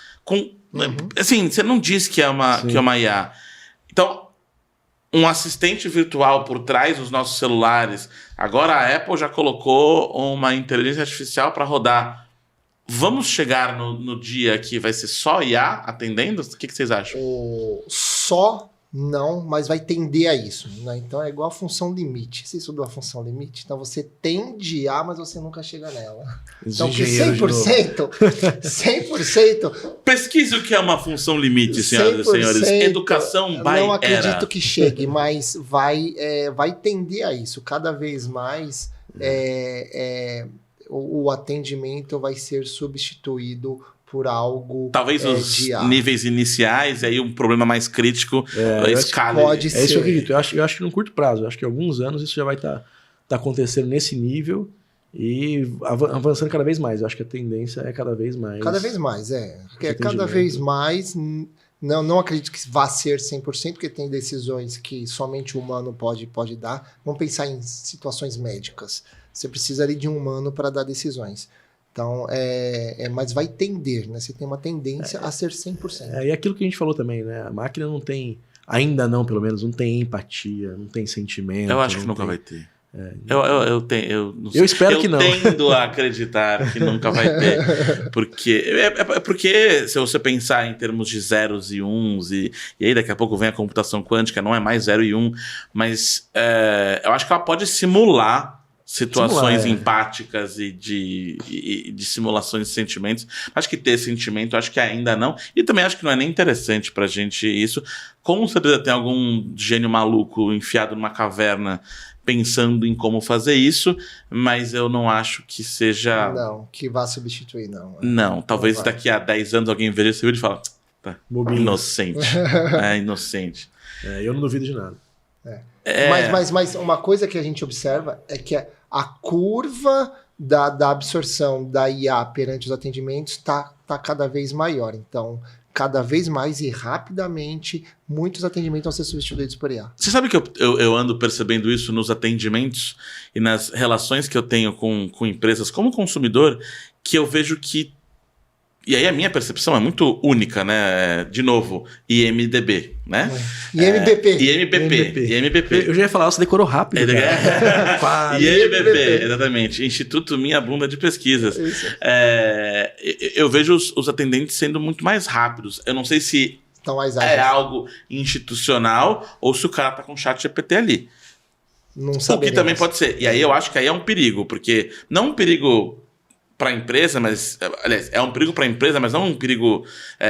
Assim, você não diz que é uma IA. Então, um assistente virtual por trás dos nossos celulares. Agora a Apple já colocou uma inteligência artificial para rodar. Vamos chegar no dia que vai ser só IA atendendo? O que vocês acham? Só não, mas vai tender a isso, né? Então é igual a função limite. Você estudou a função limite? Então você tende a, mas você nunca chega nela. Então que 100%, 100%... Pesquise o que é uma função limite, senhoras e senhores. Educação by Não acredito Era. que chegue, mas vai tender a isso. Cada vez mais o atendimento vai ser substituído por algo talvez os níveis iniciais, e aí um problema mais crítico, escala. Pode ser. É isso que eu acredito. Eu acho que no curto prazo, eu acho que em alguns anos isso já vai estar acontecendo nesse nível e avançando cada vez mais. Eu acho que a tendência é cada vez mais. Cada vez mais, Porque cada vez mais... Não acredito que vá ser 100%, porque tem decisões que somente o humano pode dar. Vamos pensar em situações médicas. Você precisa ali de um humano para dar decisões. Então, mas vai tender, né? Você tem uma tendência a ser 100%. E aquilo que a gente falou também, né? A máquina não tem, ainda não, pelo menos, não tem empatia, não tem sentimento. Eu acho que nunca vai ter. Eu espero que não. Eu tendo a acreditar que nunca vai ter. Porque se você pensar em termos de zeros e uns, e aí daqui a pouco vem a computação quântica, não é mais 0 e 1, mas eu acho que ela pode simular situações empáticas e de simulações de sentimentos. Acho que ter sentimento, acho que ainda não. E também acho que não é nem interessante pra gente isso. Com certeza tem algum gênio maluco enfiado numa caverna pensando em como fazer isso, mas eu não acho que seja... Não, que vá substituir, não. Não, talvez daqui a 10 anos alguém veja esse vídeo e fala, tá, inocente. Inocente. Eu não duvido de nada. Mas uma coisa que a gente observa é que a curva da absorção da IA perante os atendimentos está cada vez maior. Então, cada vez mais e rapidamente, muitos atendimentos vão ser substituídos por IA. Você sabe que eu ando percebendo isso nos atendimentos e nas relações que eu tenho com empresas como consumidor, que eu vejo que... E aí a minha percepção é muito única, né? De novo, IMDb, né? IMBP. Eu já ia falar, você decorou rápido. IMBP, exatamente. Instituto Minha Bunda de Pesquisas. Eu vejo os atendentes sendo muito mais rápidos. Eu não sei se é algo institucional ou se o cara tá com chat GPT ali. Não saberemos. O que também pode ser. E aí eu acho que aí é um perigo, porque não um perigo para a empresa, mas aliás, é um perigo para a empresa, mas não um perigo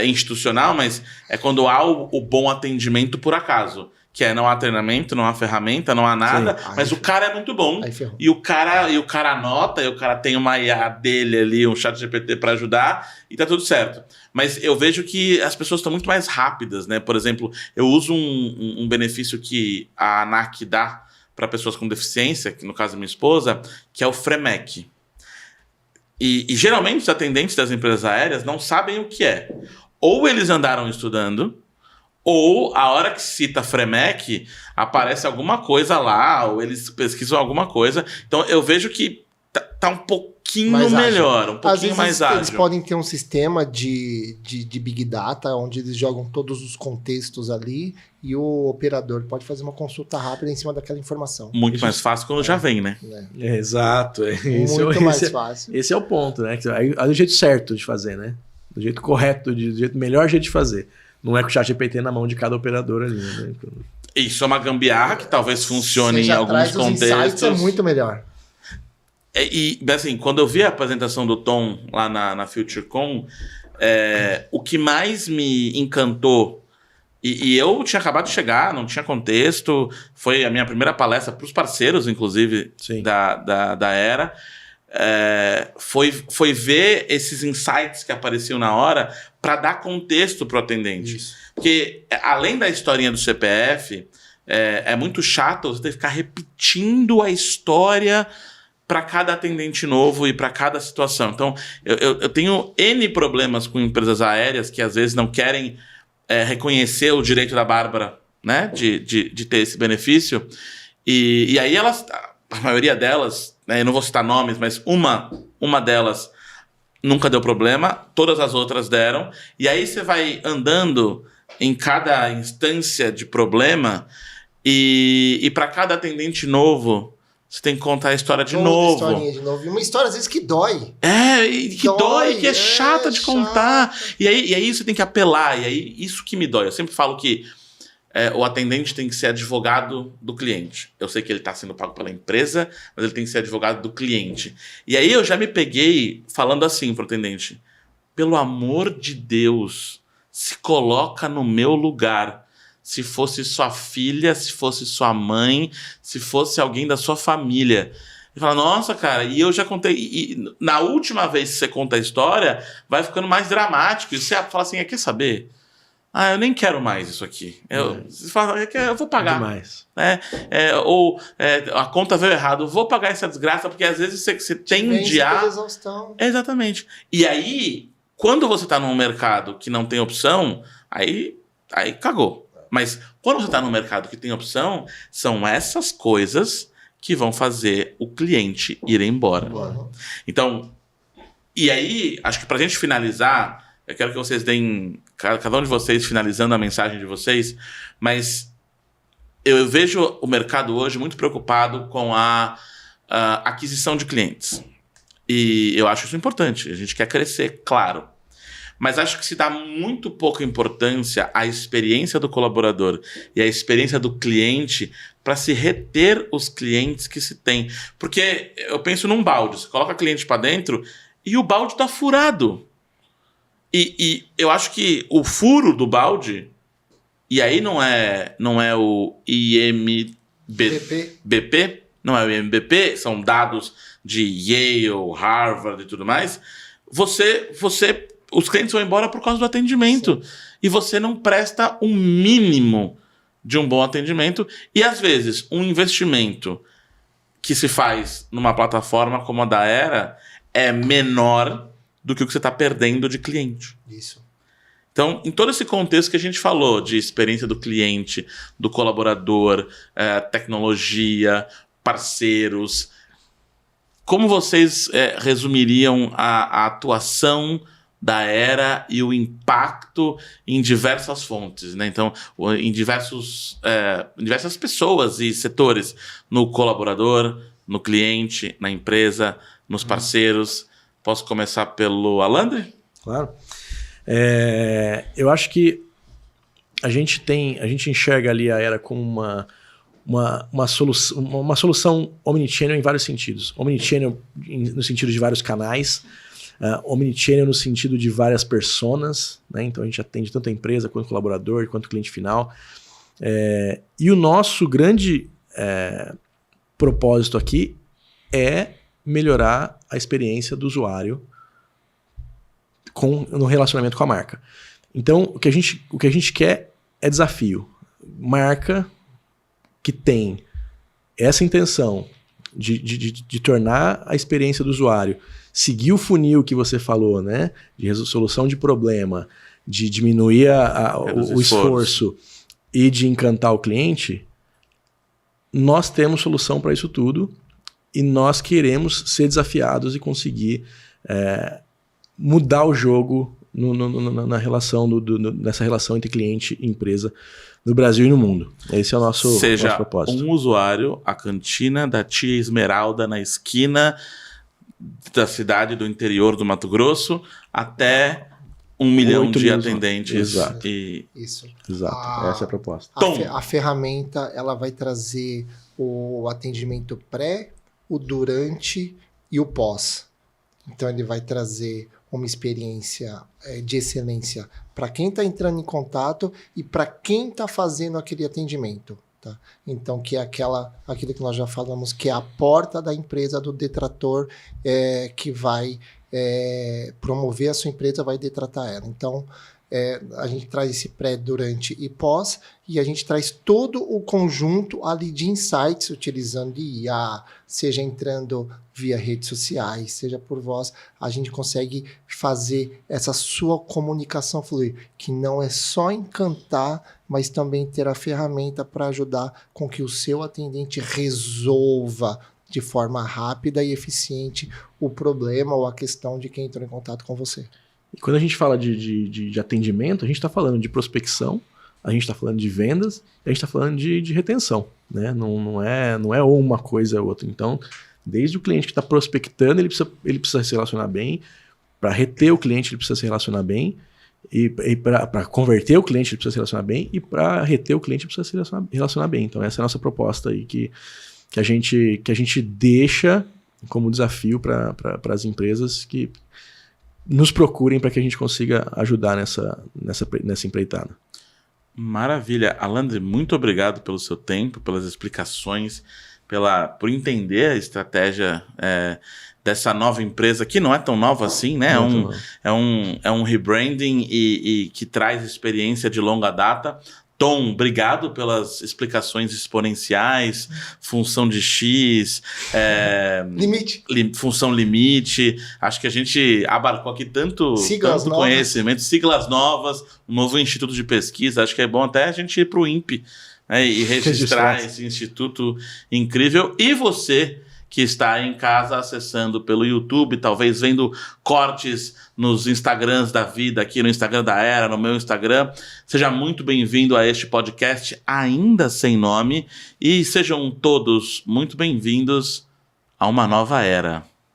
institucional, mas é quando há o bom atendimento por acaso, que não há treinamento, não há ferramenta, não há nada, mas o cara é muito bom e o cara anota, e o cara tem uma IA dele ali, um chat GPT para ajudar e tá tudo certo. Mas eu vejo que as pessoas estão muito mais rápidas, né? Por exemplo, eu uso um benefício que a ANAC dá para pessoas com deficiência, que no caso é minha esposa, que é o FREMEC. E geralmente os atendentes das empresas aéreas não sabem o que é. Ou eles andaram estudando, ou a hora que cita FREMEC, aparece alguma coisa lá, ou eles pesquisam alguma coisa. Então eu vejo que tá um pouquinho melhor, um pouquinho mais ágil. Eles podem ter um sistema de Big Data, onde eles jogam todos os contextos ali, e o operador pode fazer uma consulta rápida em cima daquela informação. Muito mais fácil quando já vem, né? Exato. Muito mais fácil. Esse é o ponto, né? Aí é do jeito certo de fazer, né? Do jeito correto, melhor jeito de fazer. Não é com o chat GPT na mão de cada operador ali, né? Isso é uma gambiarra que talvez funcione em alguns contextos. Insights é muito melhor. E assim, quando eu vi a apresentação do Tom lá na FutureCon, o que mais me encantou, e eu tinha acabado de chegar, não tinha contexto, foi a minha primeira palestra para os parceiros, inclusive, da Era, foi ver esses insights que apareciam na hora para dar contexto para o atendente. Isso. Porque, além da historinha do CPF, é muito chato você ter que ficar repetindo a história para cada atendente novo e para cada situação. Então, eu tenho N problemas com empresas aéreas que às vezes não querem reconhecer o direito da Bárbara, né, de ter esse benefício. E aí elas, a maioria delas, né, eu não vou citar nomes, mas uma delas nunca deu problema, todas as outras deram. E aí você vai andando em cada instância de problema e para cada atendente novo, você tem que contar a história de novo. Historinha de novo. E uma história, às vezes, que dói. Que dói, que é chata de contar. E aí você tem que apelar. E aí, isso que me dói. Eu sempre falo que o atendente tem que ser advogado do cliente. Eu sei que ele está sendo pago pela empresa, mas ele tem que ser advogado do cliente. E aí eu já me peguei falando assim pro atendente: pelo amor de Deus, se coloca no meu lugar. Se fosse sua filha, se fosse sua mãe, se fosse alguém da sua família. E fala, nossa, cara, e eu já contei. E na última vez que você conta a história, vai ficando mais dramático. E você fala assim, quer saber? Eu nem quero mais isso aqui. Você fala, eu vou pagar. Demais. A conta veio errado. Eu vou pagar essa desgraça, porque às vezes você tende a... exaustão. Exatamente. E aí, quando você está num mercado que não tem opção, aí cagou. Mas quando você está num mercado que tem opção, são essas coisas que vão fazer o cliente ir embora. Então, e aí, acho que pra gente finalizar, eu quero que vocês deem, cada um de vocês finalizando a mensagem de vocês, mas eu vejo o mercado hoje muito preocupado com a aquisição de clientes. E eu acho isso importante, a gente quer crescer, claro. Mas acho que se dá muito pouca importância à experiência do colaborador e à experiência do cliente para se reter os clientes que se tem. Porque eu penso num balde, você coloca cliente para dentro e o balde está furado. E eu acho que o furo do balde, e aí não é o IMBP, não é o IMBP, são dados de Yale, Harvard e tudo mais, os clientes vão embora por causa do atendimento. Sim. E você não presta um mínimo de um bom atendimento. E, às vezes, um investimento que se faz numa plataforma como a da Era é menor do que o que você está perdendo de cliente. Isso. Então, em todo esse contexto que a gente falou de experiência do cliente, do colaborador, tecnologia, parceiros, como vocês resumiriam a atuação da Era e o impacto em diversas fontes, né? Então, em diversas pessoas e setores, no colaborador, no cliente, na empresa, nos parceiros. Posso começar pelo Alandre? Claro. Eu acho que a gente enxerga ali a Era como uma solução omnichannel em vários sentidos. Omnichannel no sentido de vários canais, omnichannel no sentido de várias personas, né? Então a gente atende tanto a empresa quanto o colaborador, quanto o cliente final. E o nosso grande propósito aqui é melhorar a experiência do usuário no relacionamento com a marca. Então o que a gente quer é desafio. Marca que tem essa intenção de tornar a experiência do usuário, seguir o funil que você falou, né? De resolução de problema, de diminuir o esforço e de encantar o cliente, nós temos solução para isso tudo e nós queremos ser desafiados e conseguir mudar o jogo na relação nessa relação entre cliente e empresa no Brasil e no mundo. Esse é o nosso propósito. Um usuário, a cantina da tia Esmeralda na esquina da cidade do interior do Mato Grosso, até 1 milhão de atendentes. Exato. Isso. Exato. Essa é a proposta. A ferramenta ela vai trazer o atendimento pré, o durante e o pós. Então ele vai trazer uma experiência de excelência para quem está entrando em contato e para quem está fazendo aquele atendimento. Tá? Então, que é aquilo que nós já falamos, que é a porta da empresa do detrator que vai promover a sua empresa, vai detratar ela. Então, a gente traz esse pré, durante e pós, e a gente traz todo o conjunto ali de insights, utilizando IA, seja entrando via redes sociais, seja por voz, a gente consegue fazer essa sua comunicação fluir, que não é só encantar, mas também ter a ferramenta para ajudar com que o seu atendente resolva de forma rápida e eficiente o problema ou a questão de quem entrou em contato com você. E quando a gente fala de atendimento, a gente está falando de prospecção, a gente está falando de vendas, a gente está falando de retenção, né? Não é ou uma coisa ou outra. Então, desde o cliente que está prospectando, ele precisa se relacionar bem. Para reter o cliente, ele precisa se relacionar bem. E para converter o cliente, ele precisa se relacionar bem. E para reter o cliente, ele precisa se relacionar bem. Então, essa é a nossa proposta aí que a gente deixa como desafio para as empresas que nos procurem para que a gente consiga ajudar nessa empreitada. Maravilha. Alandre, muito obrigado pelo seu tempo, pelas explicações, por entender a estratégia dessa nova empresa, que não é tão nova assim, né? É um rebranding e que traz experiência de longa data. Tom, obrigado pelas explicações exponenciais, função de X, função limite. Acho que a gente abarcou aqui tanto conhecimento, siglas novas, um novo instituto de pesquisa. Acho que é bom até a gente ir para o INPE, né, e registrar esse instituto incrível. E você que está em casa acessando pelo YouTube, talvez vendo cortes nos Instagrams da vida, aqui no Instagram da Era, no meu Instagram. Seja muito bem-vindo a este podcast ainda sem nome e sejam todos muito bem-vindos a uma nova era.